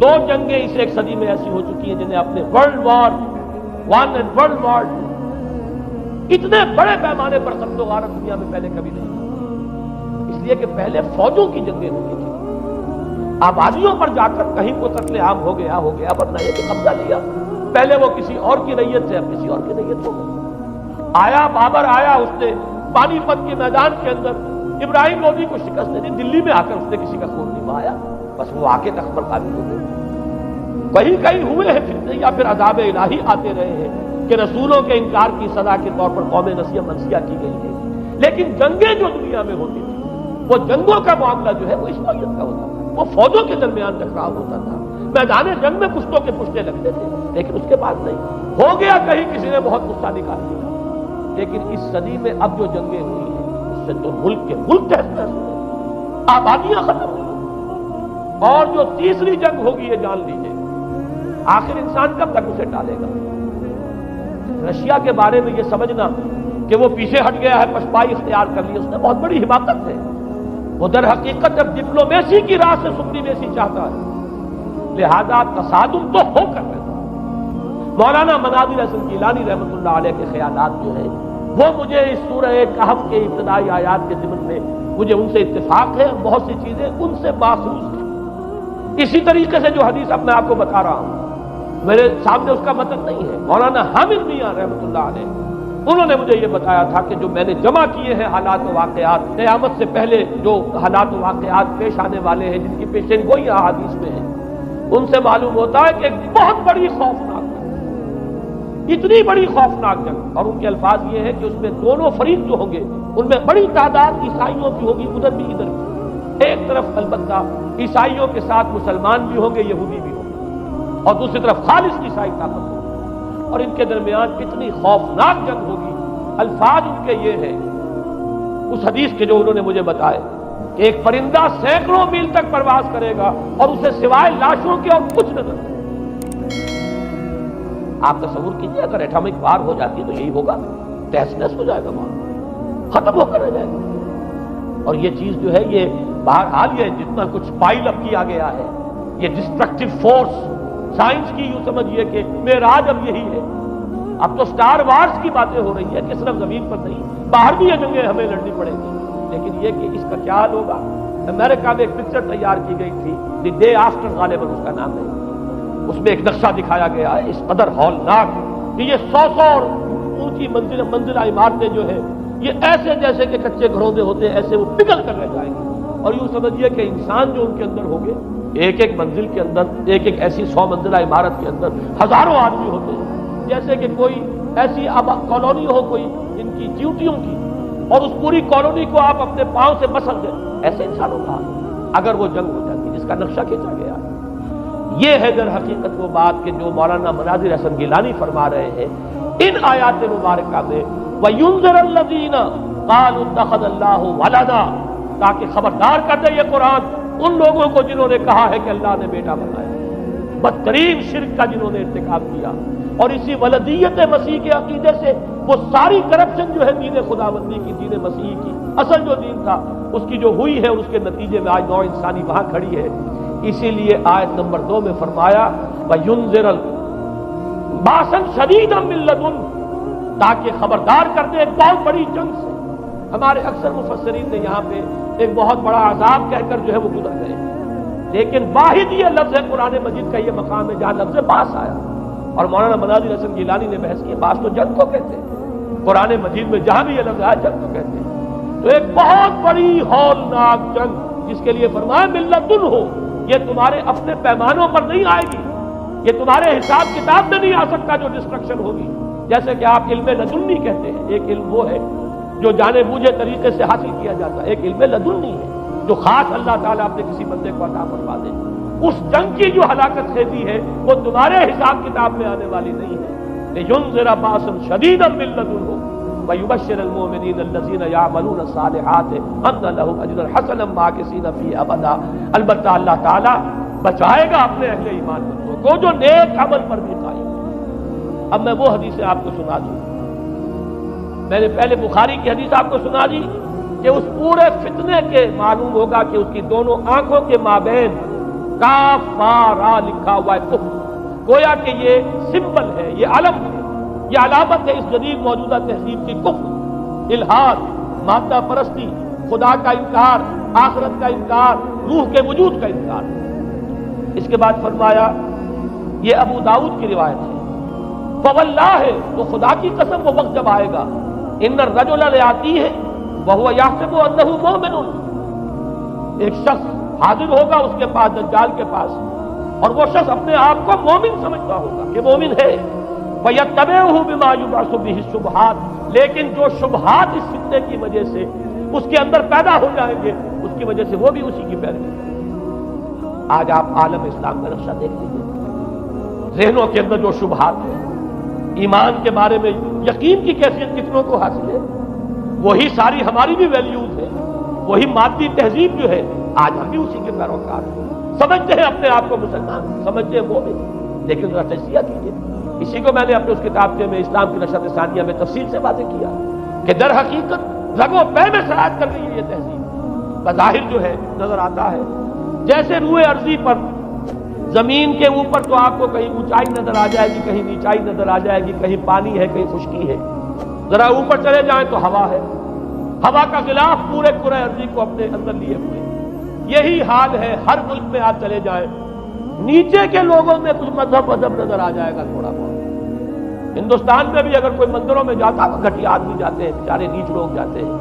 دو جنگیں اس ایک صدی میں ایسی ہو چکی ہیں جنہیں اپنے ورلڈ وار 1 اور ورلڈ وار 2 اتنے بڑے پیمانے پر قتل و غارت دنیا میں پہلے کبھی نہیں ہوئی، اس لیے کہ پہلے فوجوں کی جنگیں ہوتی تھیں، آبادیوں پر جا کر کہیں کو قتل عام ہو گیا، ورنہ یہ کہ قبضہ لیا، پہلے وہ کسی اور کی ریت سے اب کسی اور کی ریت ہو گئی۔ آیا بابر آیا، اس نے پانی پت کے میدان کے اندر ابراہیم لودھی کو شکست دے دی، دلی میں آ کر اس نے کسی کا خون نہیں بہایا، بس وہ آ کے تخت پر قابل ہو گئے۔ کہیں ہوئے ہیں فتنے یا پھر عذاب الہی آتے رہے ہیں کہ رسولوں کے انکار کی سزا کے طور پر قوم نسیہ منسیہ کی گئی ہے، لیکن جنگیں جو دنیا میں ہوتی تھی، وہ جنگوں کا معاملہ جو ہے وہ اس وجہ کا ہوتا تھا، وہ فوجوں کے درمیان ٹکراؤ ہوتا تھا، میدان جنگ میں پشتوں کے پشتے لگتے تھے، لیکن اس کے بعد نہیں ہو گیا، کہیں کسی نے بہت غصہ نکال دیا۔ لیکن اس صدی میں اب جو جنگیں ہوئی ہیں اس سے تو ملک تحس نحس ہوئے، آبادیاں ختم ہوئی، اور جو تیسری جنگ ہوگی یہ جان لیجئے، آخر انسان کب تک اسے ٹالے گا؟ رشیا کے بارے میں یہ سمجھنا کہ وہ پیچھے ہٹ گیا ہے، پشپائی اختیار کر لی، اس نے بہت بڑی حماقت ہے۔ وہ در حقیقت اب ڈپلومیسی کی راہ سے سپریمیسی چاہتا ہے، لہذا تصادم تو ہو کر رہتا۔ مولانا مناظر حسن گیلانی رحمۃ اللہ علیہ کے خیالات جو ہیں وہ مجھے اس سورہ کہف کے ابتدائی آیات کے ضمن میں مجھے ان سے اتفاق ہے، بہت سی چیزیں ان سے ماخوذ ہیں۔ اسی طریقے سے جو حدیث اب میں آپ کو بتا رہا ہوں، میرے سامنے اس کا متن نہیں ہے، مولانا حامد میاں رحمۃ اللہ علیہ انہوں نے مجھے یہ بتایا تھا کہ جو میں نے جمع کیے ہیں حالات و واقعات، قیامت سے پہلے جو حالات و واقعات پیش آنے والے ہیں، جن کی پیشین گوئی احادیث میں ہیں، ان سے معلوم ہوتا ہے کہ ایک بہت بڑی خوفناک جنگ، اتنی بڑی خوفناک جنگ، اور ان کے الفاظ یہ ہے کہ اس میں دونوں فریق جو ہوں گے ان میں بڑی تعداد عیسائیوں کی ہوگی، ادھر بھی ادھر بھی، ایک طرف البتہ عیسائیوں کے ساتھ مسلمان بھی ہوں گے، یہودی بھی ہوں گے، اور دوسری طرف خالص عیسائی طاقت ہوگی، اور ان کے درمیان اتنی خوفناک جنگ ہوگی۔ الفاظ ان کے یہ ہیں اس حدیث کے جو انہوں نے مجھے بتائے کہ ایک پرندہ سینکڑوں میل تک پرواز کرے گا اور اسے سوائے لاشوں کے اور کچھ نظر نہیں۔ آپ تصور کیجئے اگر ایٹمک وار ہو جاتی تو یہی ہوگا، تہس نہس ہو جائے گا، وہاں ختم ہو کر رہ جائے گا۔ اور یہ چیز جو ہے یہ بہرحال یہ جتنا کچھ پائل اپ کیا گیا ہے، یہ ڈسٹرکٹیو فورس سائنس کی یوں سمجھیے کہ معراج اب یہی ہے۔ اب تو سٹار وارز کی باتیں ہو رہی ہے کہ صرف زمین پر نہیں، باہر بھی یہ جنگیں ہمیں لڑنی پڑیں گی، لیکن یہ کہ اس کا کیا حال ہوگا۔ امریکہ میں ایک پکچر تیار کی گئی تھی، دی ڈے آفٹر غالباً اس کا نام ہے، اس میں ایک نقشہ دکھایا گیا ہے اس قدر ہولناک کہ یہ 100 اور اونچی منزلہ عمارتیں جو ہے یہ ایسے جیسے کہ کچے گھروندے ہوتے ہیں، ایسے وہ پگھل کر رہ جائیں گے، اور یوں سمجھیے کہ انسان جو ان کے اندر ہوں گے ایک ایک منزل کے اندر ایک ایک ایسی 100 منزلہ عمارت کے اندر ہزاروں آدمی ہوتے ہیں، جیسے کہ کوئی ایسی کالونی ہو کوئی ان کی چیوٹیوں کی، اور اس پوری کالونی کو آپ اپنے پاؤں سے مسل دیں، ایسے انسانوں کا اگر وہ جنگ ہو جاتی جس کا نقشہ کھینچا گیا۔ یہ ہے در حقیقت وہ بات کہ جو مولانا مناظر حسن گیلانی فرما رہے ہیں ان آیات مبارکہ میں، وَيُنذِرَ الَّذِينَ قَالُوا اتَّخَذَ اللَّهُ وَلَدًا، تاکہ خبردار کر دے یہ قرآن ان لوگوں کو جنہوں نے کہا ہے کہ اللہ نے بیٹا بنایا، بدترین شرک کا جنہوں نے ارتکاب کیا، اور اسی ولدیت مسیح کے عقیدے سے وہ ساری کرپشن جو ہے دین خداوندی کی، دین مسیح کی اصل جو دین تھا اس کی جو ہوئی ہے، اور اس کے نتیجے میں آج نوع انسانی وہاں کھڑی ہے۔ اسی لیے آیت نمبر 2 میں فرمایا وَيُنذِرَ بَأْسًا شَدِيدًا مِّن لَّدُنْهُ، تاکہ خبردار کر دے ایک بہت بڑی جنگ سے۔ ہمارے اکثر مفسرین نے یہاں پہ ایک بہت بڑا عذاب کہہ کر جو ہے وہ گزر گئے، لیکن واحد یہ لفظ ہے قرآن مجید کا یہ مقام ہے جہاں لفظ باس آیا، اور مولانا مناظر حسن گیلانی نے بحث کی باس تو جنگ کو کہتے ہیں، قرآن مجید میں جہاں بھی یہ لفظ آیا جنگ کو کہتے ہیں۔ تو ایک بہت بڑی ہولناک جنگ جس کے لیے فرمایا ملتن ہو، یہ تمہارے اپنے پیمانوں پر نہیں آئے گی، یہ تمہارے حساب کتاب میں نہیں آ سکتا جو ڈسٹرکشن ہوگی۔ جیسے کہ آپ علم لدنی کہتے ہیں، ایک علم وہ ہے جو جانے بوجھے طریقے سے حاصل کیا جاتا ہے، ایک علم لدنی ہے جو خاص اللہ تعالیٰ اپنے کسی بندے کو عطا فرما دے۔ اس جنگ کی جو ہلاکت خیزی ہے وہ تمہارے حساب کتاب میں آنے والی نہیں ہے۔ لِيُنذِرَ بَأْسًا شَدِيدًا مِّن لَّدُنْهُ وَيُبَشِّرَ الْمُؤْمِنِينَ الَّذِينَ يَعْمَلُونَ الصَّالِحَاتِ أَنَّ لَهُمْ أَجْرًا حَسَنًا مَّاكِثِينَ فِيهِ أَبَدًا۔ البتہ اللہ تعالیٰ بچائے گا اپنے اہل ایمان بندوں کو جو نیک عمل پر بھی قائم ہے۔ اب میں وہ حدیث آپ کو سنا دوں، میں نے پہلے بخاری کی حدیث آپ کو سنا دی کہ اس پورے فتنے کے معلوم ہوگا کہ اس کی دونوں آنکھوں کے مابین کافارا لکھا ہوا ہے کفر، گویا کہ یہ سمبل ہے، یہ علم ہے، یہ علامت ہے اس جدید موجودہ تہذیب کی کفر، الحاد، مادہ پرستی، خدا کا انکار، آخرت کا انکار، روح کے وجود کا انکار۔ اس کے بعد فرمایا یہ ابو داؤد کی روایت ہے، فواللہ ہے تو خدا کی قسم وہ وقت جب آئے گا، ان الرجل لیاتی ہے وہو یحسب انہ مومن، ایک شخص حاضر ہوگا اس کے پاس، دجال کے پاس، اور وہ شخص اپنے آپ کو مومن سمجھتا ہوگا کہ مومن ہے، وَيَتَّبِعُهُ بِمَا يُبْعَثُ بِهِ الشُّبْهَاتِ، لیکن جو شبہات اس فتنے کی وجہ سے اس کے اندر پیدا ہو جائیں گے اس کی وجہ سے وہ بھی اسی کی پیروی کریں گے۔ آج آپ عالم اسلام کا نقشہ دیکھ لیجیے، ذہنوں کے اندر جو شبہات ہیں، ایمان کے بارے میں یقین کی کیفیت کتنوں کو حاصل ہے، وہی ساری ہماری بھی ویلیوز ہے، وہی مادی تہذیب جو ہے، آج ہم بھی اسی کے پیروکار ہیں، سمجھتے ہیں اپنے آپ کو مسلمان، سمجھتے ہیں مومن، لیکن ذرا تجزیہ کیجیے۔ اسی کو میں نے اپنے اس کتاب میں اسلام کی نشرت ثانیہ میں تفصیل سے واضح کیا کہ در حقیقت رگ و پے میں سرایت کر رہی ہے یہ تہذیب، بظاہر جو ہے نظر آتا ہے جیسے روئے ارضی پر، زمین کے اوپر تو آپ کو کہیں اونچائی نظر آ جائے گی، کہیں نیچائی نظر آ جائے گی، کہیں پانی ہے، کہیں خشکی ہے، ذرا اوپر چلے جائیں تو ہوا ہے، ہوا کا غلاف پورے کرۂ ارضی کو اپنے اندر لیے ہوئے۔ یہی حال ہے ہر ملک میں آپ چلے جائیں، نیچے کے لوگوں میں کچھ مذہب نظر آ جائے گا تھوڑا بہت۔ ہندوستان میں بھی اگر کوئی مندروں میں جاتا تو گھٹیا آدمی جاتے ہیں، بیچارے نیچ لوگ جاتے ہیں،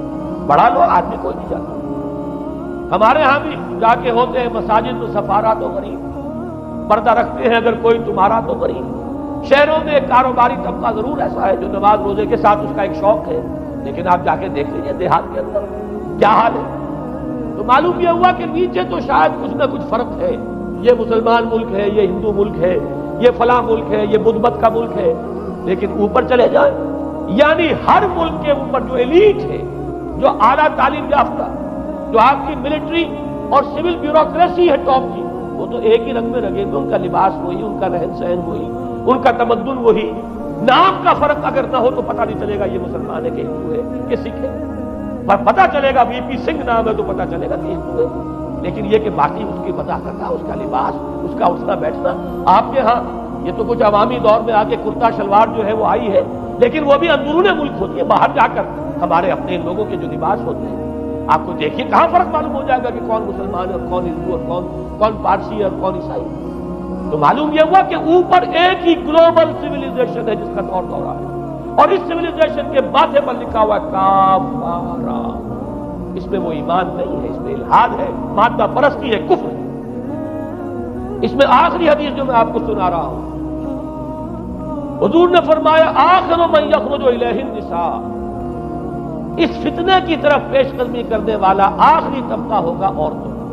بڑا لوگ آدمی کوئی نہیں جاتا۔ ہمارے ہاں بھی جا کے ہوتے ہیں مساجد تو سفارا تو غریب، پردہ رکھتے ہیں اگر کوئی تمہارا تو غریب۔ شہروں میں ایک کاروباری طبقہ ضرور ایسا ہے جو نماز روزے کے ساتھ اس کا ایک شوق ہے، لیکن آپ جا کے دیکھ لیجیے دیہات کے اندر کیا حال ہے۔ تو معلوم یہ ہوا کہ نیچے تو شاید کچھ نہ کچھ فرق ہے، یہ مسلمان ملک ہے، یہ ہندو ملک ہے، یہ فلاں ملک ہے، یہ بدھ مت کا ملک ہے، لیکن اوپر چلے جائیں یعنی ہر ملک کے اوپر جو ایلیٹ ہے، جو اعلیٰ تعلیم یافتہ، جو آپ کی ملٹری اور سول بیوروکریسی ہے ٹاپ کی، وہ تو ایک ہی رنگ میں رنگے ہوئے، ان کا لباس وہی، ان کا رہن سہن وہی، ان کا تمدن وہی، نام کا فرق اگر نہ ہو تو پتہ نہیں چلے گا یہ مسلمان ہے کہ ہندو ہے کہ سکھ ہے، پر پتہ چلے گا وی پی سنگھ نام ہے تو پتہ چلے گا کہ ہندو ہے، لیکن یہ کہ باقی اس کی مزاح کرنا، اس کا لباس، اس کا اٹھنا بیٹھنا، آپ کے ہاں یہ تو کچھ عوامی دور میں آگے کرتا شلوار جو ہے وہ آئی ہے، لیکن وہ بھی اندرون ملک ہوتی ہے، باہر جا کر ہمارے اپنے لوگوں کے جو لباس ہوتے ہیں آپ کو دیکھیے کہاں فرق معلوم ہو جائے گا کہ کون مسلمان ہے اور کون ہندو اور کون پارسی ہے اور کون عیسائی۔ تو معلوم یہ ہوا کہ اوپر ایک ہی گلوبل سویلائزیشن ہے جس کا دور دورہ ہے، اور اس سویلائزیشن کے ماتھے پر لکھا ہوا کافارا، اس میں وہ ایمان نہیں ہے، اس میں الحاد ہے، مادہ پرستی ہے، کفر ہے۔ اس میں آخری حدیث جو میں آپ کو سنا رہا ہوں، حضور نے فرمایا آخر من یخرج الیہ النساء، اس فتنے کی طرف پیش قدمی کرنے والا آخری طبقہ ہوگا عورتوں کا۔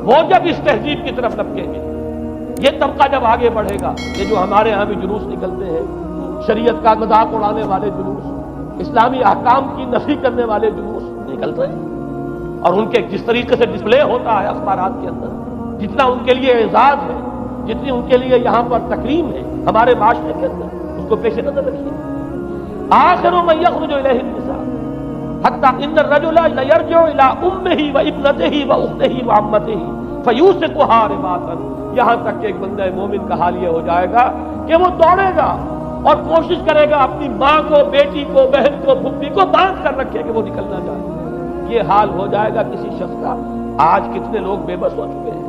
وہ جب اس تہذیب کی طرف لپکیں گے، یہ طبقہ جب آگے بڑھے گا، یہ جو ہمارے ہاں بھی جلوس نکلتے ہیں، شریعت کا مذاق اڑانے والے جلوس، اسلامی احکام کی نفی کرنے والے جلوس نکلتے ہیں، اور ان کے جس طریقے سے ڈسپلے ہوتا ہے اخبارات کے اندر، جتنا ان کے لیے اعزاز ہے، جتنی ان کے لیے یہاں پر تکریم ہے ہمارے معاشرے کے اندر، اس کو پیش نظر رکھیے۔ آخر من یخرج الیہ النساء حتی ان الرجل لیرجع الی امہ و ابنتہ و اختہ و عمتہ فیوثقھا رباطا، یہاں تک کہ ایک بندہ مومن کا حال یہ ہو جائے گا کہ وہ دوڑے گا اور کوشش کرے گا اپنی ماں کو، بیٹی کو، بہن کو، پھپھی کو باندھ کر رکھے کہ وہ نکل نہ جائے۔ یہ حال ہو جائے گا کسی شخص کا۔ آج کتنے لوگ بے بس ہو چکے ہیں،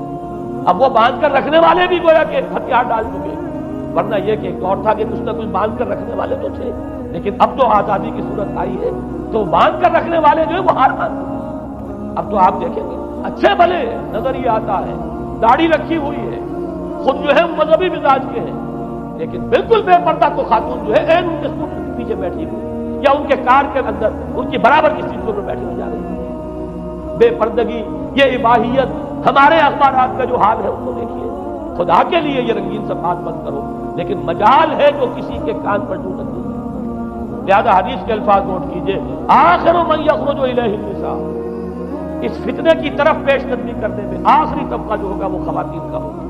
اب وہ باندھ کر رکھنے والے بھی گویا کہ ہتھیار ڈال چکے ہیں، ورنہ یہ کہ ایک دور تھا کہ کچھ نہ کچھ باندھ کر رکھنے والے تو تھے، لیکن اب تو آزادی کی صورت آئی ہے تو باندھ کر رکھنے والے جو ہے وہ ہار مان چکے ہیں۔ اب تو آپ دیکھیں گے اچھے بھلے نظر یہ آتا ہے، داڑھی رکھی ہوئی ہے، خود جو ہے مذہبی مزاج کے ہیں، لیکن بالکل بے پردہ تو خاتون جو ہے ان کے اسکوٹر کے پیچھے بیٹھی ہوئی یا ان کے کار کے اندر ان کی برابر کی سیٹ پر بیٹھی ہوئی جا رہی ہے۔ بے پردگی، یہ اباحیت، ہمارے اخبارات کا جو حال ہے اس کو دیکھیے۔ خدا کے لیے یہ رنگین صفحات بند کرو، لیکن مجال ہے جو کسی کے کان پر جو لگتی ہے۔ لہذا حدیث کے الفاظ نوٹ کیجئے، آخر من یخرج الیہ النساء، اس فتنے کی طرف پیش قدمی کرنے میں آخری طبقہ جو ہوگا وہ خواتین کا ہوگا۔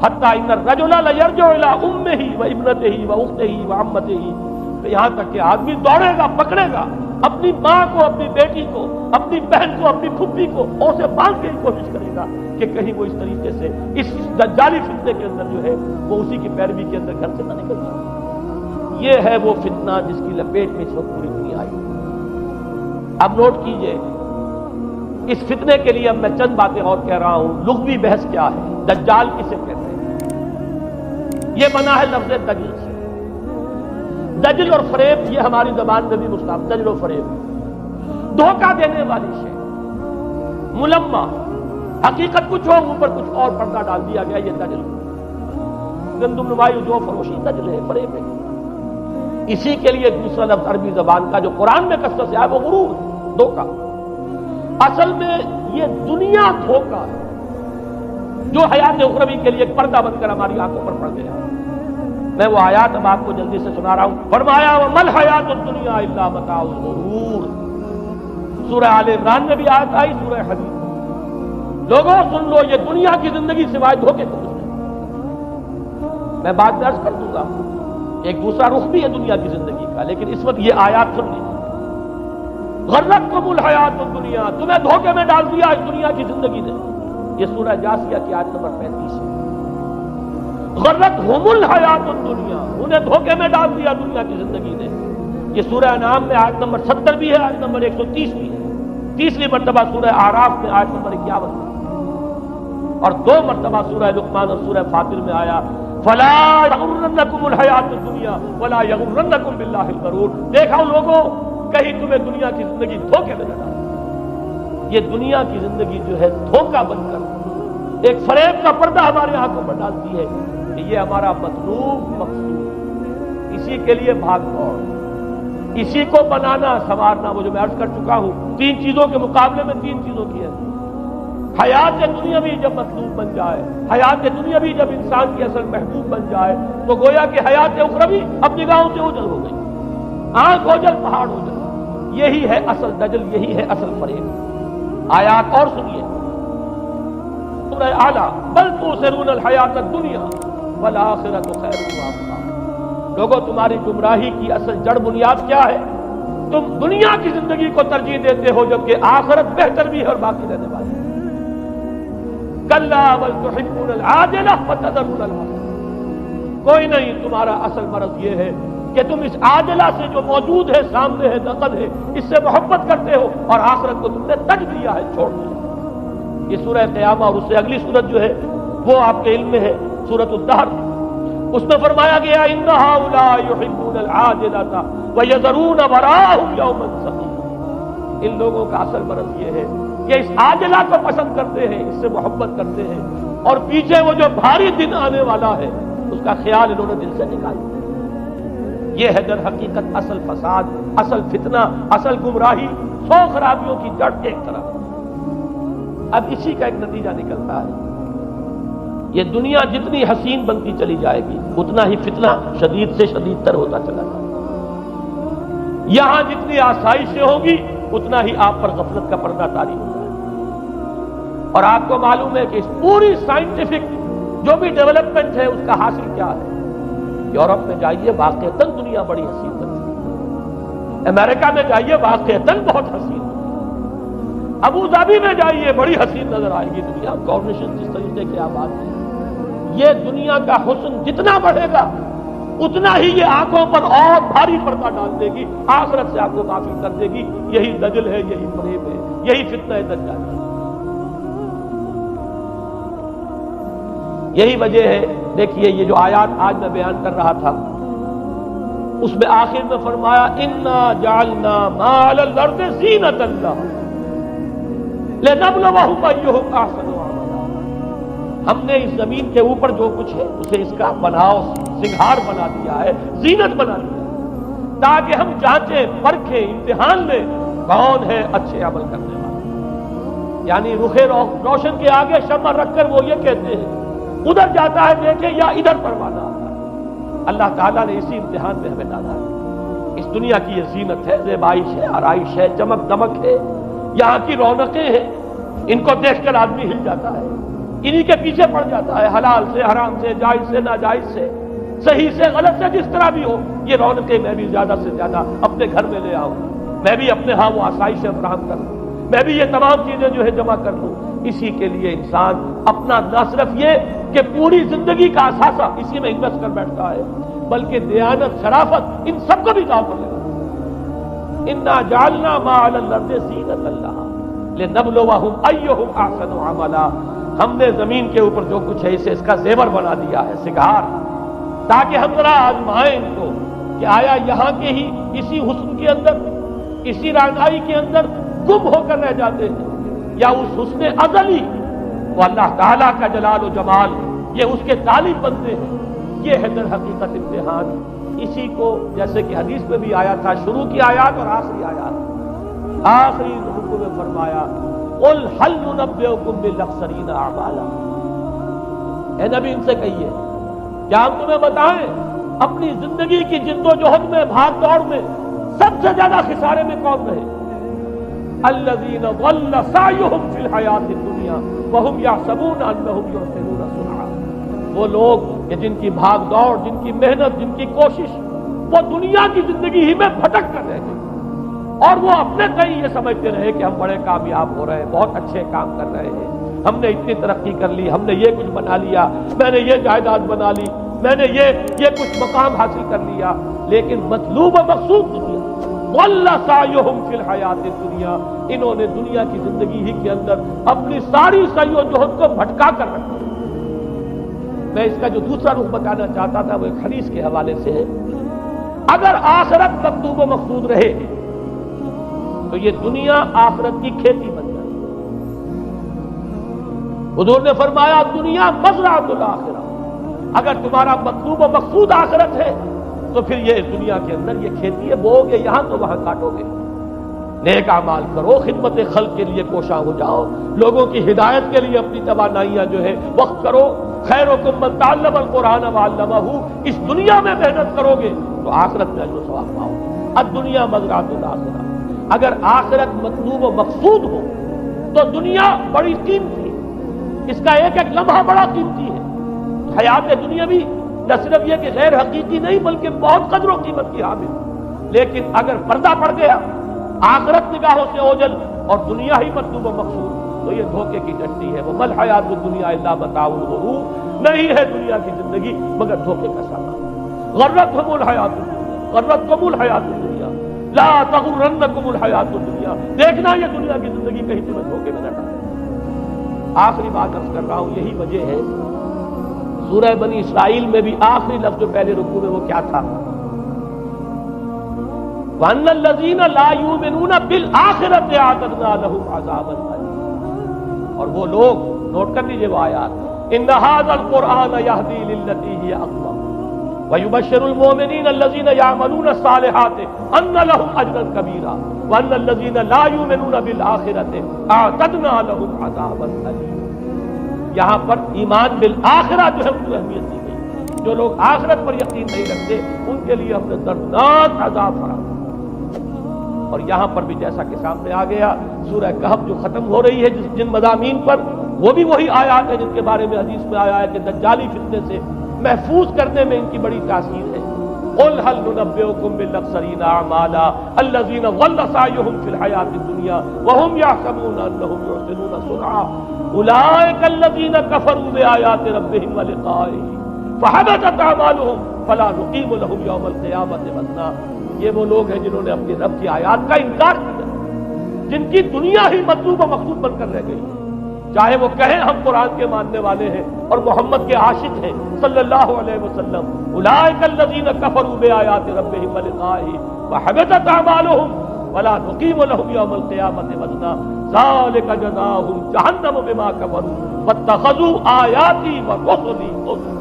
حتی ان الرجل لیرجع الی امہ و ابنتہ و اختہ و عمتہ، یہاں تک کہ آدمی دوڑے گا، پکڑے گا اپنی ماں کو، اپنی بیٹی کو، اپنی بہن کو، اپنی پھپھی کو، اور اسے باندھ کے کوشش کرے گا کہ کہیں وہ اس طریقے سے اس دجالی فتنے کے اندر جو ہے وہ اسی کی پیروی کے اندر گھر سے نہ نکل جائے۔ یہ ہے وہ فتنہ جس کی لپیٹ میں اس وقت پوری دنیا آئی۔ اب نوٹ کیجئے، اس فتنے کے لیے اب میں چند باتیں اور کہہ رہا ہوں۔ لغوی بحث کیا ہے؟ دجال کسے کہتے ہیں؟ یہ بنا ہے لفظ دجل سے۔ دجل اور فریب یہ ہماری زبان میں بھی مستعمل، دجل و فریب، دھوکہ دینے والی شے، ملمہ، حقیقت کچھ ہو اوپر کچھ اور پردہ ڈال دیا گیا، یہ دجل، گندم نمائی جو فروشی دجل ہے، فریب ہے۔ اسی کے لیے دوسرا لفظ عربی زبان کا جو قرآن میں کثرت سے آیا وہ غرور، دھوکہ۔ اصل میں یہ دنیا دھوکہ ہے جو حیات اخروی کے لیے ایک پردہ بن کر ہماری آنکھوں پر پڑ گیا۔ میں وہ آیات اب آپ کو جلدی سے سنا رہا ہوں۔ فرمایا وَمَا الْحَيَاةُ الدُّنْيَا إِلَّا مَتَاعُ الْغُرُورِ، سورہ آل عمران میں بھی آیت آئی، سورہ حدید میں۔ لوگوں سن لو، یہ دنیا کی زندگی سوائے دھوکے کو کچھ نہیں۔ میں بات درج کر دوں گا، ایک دوسرا رخ بھی ہے دنیا کی زندگی کا، لیکن اس وقت یہ آیات سن لیجیے۔ غرتکم الحیات الدنیا، تمہیں دھوکے میں ڈال دیا اس دنیا کی زندگی نے۔ یہ سورہ جاثیہ کی آیت نمبر 35 ہے۔ غرتہم الحیات الدنیا، انہیں دھوکے میں ڈال دیا دنیا کی زندگی نے۔ یہ سورہ انعام میں آیت نمبر 70 بھی ہے، آیت نمبر 130 بھی ہے، تیسری مرتبہ سورہ اعراف میں آیت نمبر 51 میں، اور 2 مرتبہ سورہ لقمان اور سورہ فاطر میں آیا فلا یغرنکم الحیات الدنیا ولا یغرنکم باللہ الغرور۔ دیکھا لوگوں، کہیں تمہیں دنیا کی زندگی دھوکے میں نہ ڈالے۔ یہ دنیا کی زندگی جو ہے دھوکہ بن کر ایک فریب کا پردہ ہمارے آنکھوں پر ڈالتی ہے کہ یہ ہمارا مطلوب مقصود، اسی کے لیے بھاگ دوڑ، اسی کو بنانا سنوارنا۔ وہ جو میں عرض کر چکا ہوں، 3 چیزوں کے مقابلے میں 3 چیزوں کی ہے۔ حیات دنیا بھی جب مطلوب بن جائے، حیات دنیا بھی جب انسان کی اصل محبوب بن جائے، تو گویا کہ حیات اخروی اب نگاہوں سے اوجھل ہو گئی، آنکھ اوجھل پہاڑ اوجھل۔ یہی ہے اصل دجل، یہی ہے اصل فریب۔ آیات اور سنیے، سورہ اعلیٰ، بل تؤثرون الحیات الدنیا والآخرۃ خیر وابقیٰ۔ لوگوں، تمہاری گمراہی کی اصل جڑ بنیاد کیا ہے؟ تم دنیا کی زندگی کو ترجیح دیتے ہو، جبکہ آخرت بہتر بھی ہے اور باقی رہنے والی ہے۔ کلا بل تحبون العاجلہ وتذرون الآخرۃ۔ کوئی نہیں، تمہارا اصل مرض یہ ہے کہ تم اس عاجلہ سے جو موجود ہے، سامنے ہے، نقد ہے، اس سے محبت کرتے ہو، اور آخرت کو تم نے تج دیا ہے، چھوڑ دیا۔ یہ سورہ قیامہ اور اس سے اگلی سورت جو ہے وہ آپ کے علم میں ہے، سورۃ الدہر۔ اس میں فرمایا گیا ان هؤلاء يحبون العاجلة ويذرون وراءهم يوما ثقيلا۔ ان لوگوں کا اصل مرض یہ ہے کہ اس عاجلہ کو پسند کرتے ہیں، اس سے محبت کرتے ہیں، اور پیچھے وہ جو بھاری دن آنے والا ہے اس کا خیال انہوں نے دل سے نکال دیا۔ یہ ہے در حقیقت اصل فساد، اصل فتنہ، اصل گمراہی، 100 خرابیوں کی جڑ ایک طرف۔ اب اسی کا ایک نتیجہ نکلتا ہے، یہ دنیا جتنی حسین بنتی چلی جائے گی اتنا ہی فتنہ شدید سے شدید تر ہوتا چلا جائے گا۔ یہاں جتنی آسائشیں ہوں گی اتنا ہی آپ پر غفلت کا پردہ طاری ہو جائے گا۔ اور آپ کو معلوم ہے کہ اس پوری سائنٹیفک جو بھی ڈیولپمنٹ ہے اس کا حاصل کیا ہے؟ یورپ میں جائیے واقعتاً دنیا بڑی حسین بنتی ہے، امریکہ میں جائیے واقعتاً بہت حسین بنتی ہے، ابو ظبی میں جائیے بڑی حسین نظر آئے گی دنیا، گورنیشن جس طریقے کی آباد ہے۔ یہ دنیا کا حسن جتنا بڑھے گا اتنا ہی یہ آنکھوں پر اور بھاری پردہ ڈال دے گی، آخرت سے آپ کو غافل کر دے گی۔ یہی دجل ہے، یہی فریب ہے، یہی فتنہ دجال ہے۔ یہی وجہ ہے، دیکھیے یہ جو آیات آج میں بیان کر رہا تھا اس میں آخر میں فرمایا انا جعلنا ما علی الارض زینۃ لها لنبلوہم ایہم احسن عملا۔ ہم نے اس زمین کے اوپر جو کچھ ہے اسے اس کا بناؤ سنگھار بنا دیا ہے، زینت بنا دیا ہے، تاکہ ہم جانچیں پرکھیں امتحان لیں کون ہے اچھے عمل کرنے والا۔ یعنی رخ روشن کے آگے شمع رکھ کر وہ یہ کہتے ہیں ادھر جاتا ہے دیکھیں یا ادھر پروانہ آتا ہے۔ اللہ تعالیٰ نے اسی امتحان میں ہمیں ڈالا ہے۔ اس دنیا کی یہ زینت ہے، زیبائش ہے، آرائش ہے، چمک دمک ہے، یہاں کی رونقیں ہیں، ان کو دیکھ کر آدمی ہل جاتا ہے، انہی کے پیچھے پڑ جاتا ہے، حلال سے حرام سے، جائز سے ناجائز سے، صحیح سے غلط سے، جس طرح بھی ہو یہ رونقیں میں بھی زیادہ سے زیادہ اپنے گھر میں لے آؤں، میں بھی اپنے ہاں وہ آسائشیں فراہم کر لوں، میں بھی یہ تمام چیزیں جو ہے جمع کر لوں۔ اسی کے لیے انسان اپنا نہ صرف یہ کہ پوری زندگی کا اثاثہ اسی میں انویسٹ کر بیٹھتا ہے بلکہ دیانت، شرافت، ان سب کو بھی داؤ پر لگا۔ انا جعلنا ما علی الارض زینۃ لها لنبلوہم ایہم احسن عملا۔ ہم نے زمین کے اوپر جو کچھ ہے اسے اس کا زیور بنا دیا ہے، سنگھار، تاکہ ہم ذرا آزمائیں ان کو کہ آیا یہاں کے ہی اسی حسن کے اندر، اسی رعنائی کے اندر گم ہو کر رہ جاتے ہیں، یا اس حسن ازلی وہ اللہ تعالیٰ کا جلال و جمال یہ اس کے طالب بنتے ہیں۔ یہ ہے در حقیقت امتحان۔ اسی کو جیسے کہ حدیث میں بھی آیا تھا، شروع کی آیات اور آخری آیات، آخری حکم میں فرمایا قل هل ننبئکم بالاخسرین اعمالا۔ اے نبی ان سے کہیے کیا ہم تمہیں بتائیں اپنی زندگی کی جد و جہد میں، بھاگ دوڑ میں سب سے زیادہ خسارے میں کون رہے؟ الذین ضل سعیہم فی الحیاۃ الدنیا وہم یحسبون انہم یحسنون صنعا۔ وہ لوگ کہ جن کی بھاگ دوڑ، جن کی محنت، جن کی کوشش وہ دنیا کی زندگی ہی میں بھٹک کر رہ گئی، اور وہ اپنے کہیں یہ سمجھتے رہے کہ ہم بڑے کامیاب ہو رہے ہیں، بہت اچھے کام کر رہے ہیں، ہم نے اتنی ترقی کر لی، ہم نے یہ کچھ بنا لیا، میں نے یہ جائیداد بنا لی، میں نے یہ کچھ مقام حاصل کر لیا، لیکن مطلوب و مقصود دنیا۔ ضل سعیہم فی الحیاۃ الدنیا، انہوں نے دنیا کی زندگی ہی کے اندر اپنی ساری سعی و جہد کو بھٹکا کر رکھا۔ میں اس کا جو دوسرا رخ بتانا چاہتا تھا وہ ایک حدیث کے حوالے سے ہے۔ اگر آخرت مطلوب و مقصود رہے تو یہ دنیا آخرت کی کھیتی بن جائے۔ حضور نے فرمایا دنیا مزرعۃ الآخرہ، اگر تمہارا مطلوب و مقصود آخرت ہے تو پھر یہ دنیا کے اندر یہ کھیتی ہے، بو گے یہاں تو وہاں کاٹو گے۔ نیک اعمال کرو، خدمت خلق کے لیے کوشاں ہو جاؤ، لوگوں کی ہدایت کے لیے اپنی توانائیاں جو ہے وقت کرو۔ خیرکم من تعلم القرآن وعلمہ، اس دنیا میں محنت کرو گے تو آخرت میں اجر و ثواب پاؤ گے۔ الدنیا مزرعۃ الآخرہ، اگر آخرت مطلوب و مقصود ہو تو دنیا بڑی قیمتی ہے، اس کا ایک ایک لمحہ بڑا قیمتی ہے۔ حیات دنیا بھی نہ صرف یہ کہ غیر حقیقی نہیں بلکہ بہت قدر و قیمت کی حامل، لیکن اگر پردہ پڑ گیا آخرت نگاہوں سے اوجھل اور دنیا ہی مطلوب و مقصود تو یہ دھوکے کی ڈنڈی ہے۔ وہ مل حیات الدنیا الا متاع الغرور، نہیں ہے دنیا کی زندگی مگر دھوکے کا سامان۔ غرتہم الحیات الدنیا، غرتکم الحیات الدنیا، لا تغرنکم الحیات الدنیا، دیکھنا یہ دنیا کی زندگی کہیں تمہیں دھوکے میں نہ ڈالے۔ آخری بات عرض کر رہا ہوں، یہی وجہ ہے سورہ بنی اسرائیل میں بھی آخری لفظ جو پہلے رکوع میں وہ کیا تھا؟ وَأَنَّ الَّذِينَ لَا يُؤْمِنُونَ بِالْآخِرَةِ أَعْتَدْنَا لَهُمْ عَذَابًا أَلِيمًا. اور وہ لوگ، نوٹ کر لیجیے وہ آیات، إِنَّ هَذَا الْقُرْآنَ يَهْدِي لِلَّتِي هِيَ أَقْوَمُ وَيُبَشِّرُ الْمُؤْمِنِينَ الَّذِينَ يَعْمَلُونَ الصَّالِحَاتِ أَنَّ لَهُمْ أَجْرًا كَبِيرًا وَأَنَّ الَّذِينَ لَا يُؤْمِنُونَ بِالْآخِرَةِ أَعْتَدْنَا لَهُمْ عَذَابًا أَلِيمًا. یہاں پر ایمان بالآخرہ جو ہے اس کو اہمیت دی گئی. جو لوگ آخرت پر یقین نہیں رکھتے ان کے لیے ہم نے دردناک عذاب فراہم. اور یہاں پر بھی جیسا کہ سامنے آ گیا، سورہ کہف جو ختم ہو رہی ہے جن مضامین پر، وہ بھی وہی آیات ہیں جن کے بارے میں حدیث میں آیا ہے کہ دجالی فتنے سے محفوظ کرنے میں ان کی بڑی تاثیر ہے. قل هل ننبئكم بالاخسرين اعمالا الذين ضل سعيهم في الحياة الدنيا وهم يحسبون انهم يحسنون صنعا اولئك الذين كفروا بآيات ربهم ولقائه فحبطت اعمالهم فلا نقيم لهم يوم القيامة وزنا. یہ وہ لوگ ہیں جنہوں نے اپنی رب کی آیات کا انکار کیا، جن کی دنیا ہی مطلوب و مقصود بن کر رہ گئی. چاہے وہ کہیں ہم قرآن کے ماننے والے ہیں اور محمد کے عاشق ہیں صلی اللہ علیہ وسلم. اولئک الذین کفروا بآیات ربہم ولقائہ فحبطت اعمالہم ولا نقیم لہم یوم القیامۃ وزنا ذلک جزاؤہم جہنم بما کفروا واتخذوا آیاتی ورسلی ہزوا.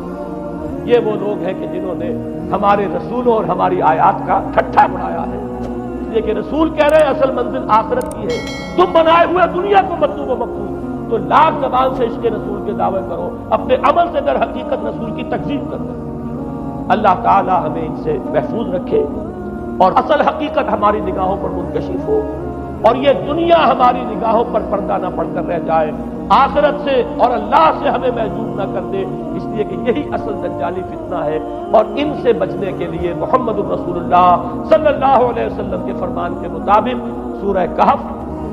یہ وہ لوگ ہیں کہ جنہوں نے ہمارے رسولوں اور ہماری آیات کا ٹھٹھا بنایا ہے. اس لیے کہ رسول کہہ رہے ہیں اصل منزل آخرت کی ہے، تم بنائے ہوئے دنیا کو مطلوب و مقصود. تو لاکھ زبان سے عشق رسول کے دعوے کرو، اپنے عمل سے در حقیقت رسول کی تکذیب کرو. اللہ تعالی ہمیں ان سے محفوظ رکھے اور اصل حقیقت ہماری نگاہوں پر منکشف ہو، اور یہ دنیا ہماری نگاہوں پر پردہ نہ پڑ کر رہ جائے، آخرت سے اور اللہ سے ہمیں محجوب نہ کر دے. اس لیے کہ یہی اصل دجالی فتنہ ہے، اور ان سے بچنے کے لیے محمد الرسول اللہ صلی اللہ علیہ وسلم کے فرمان کے مطابق سورہ کہف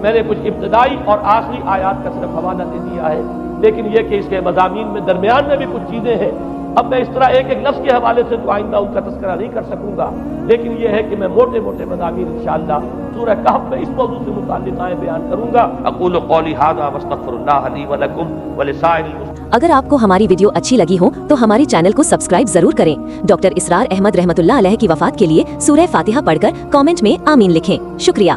میں نے کچھ ابتدائی اور آخری آیات کا صرف حوالہ دے دیا ہے، لیکن یہ کہ اس کے مضامین میں درمیان میں بھی کچھ چیزیں ہیں. اب میں اس طرح ایک ایک لفظ کے حوالے سے تو آئندہ ان کا تذکرہ نہیں کر سکوں گا، لیکن یہ ہے کہ میں موٹے موٹے مضامین انشاءاللہ سورہ کہف میں اس موضوع سے متعلق آئے بیان کروں گا. اقول قولی ھذا واستغفر اللہ لی ولکم ولسائر المسلمین. اگر آپ کو ہماری ویڈیو اچھی لگی ہو تو ہماری چینل کو سبسکرائب ضرور کریں. ڈاکٹر اسرار احمد رحمۃ اللہ علیہ کی وفات کے لیے سورہ فاتحہ پڑھ کر کامنٹ میں آمین لکھیں. شکریہ.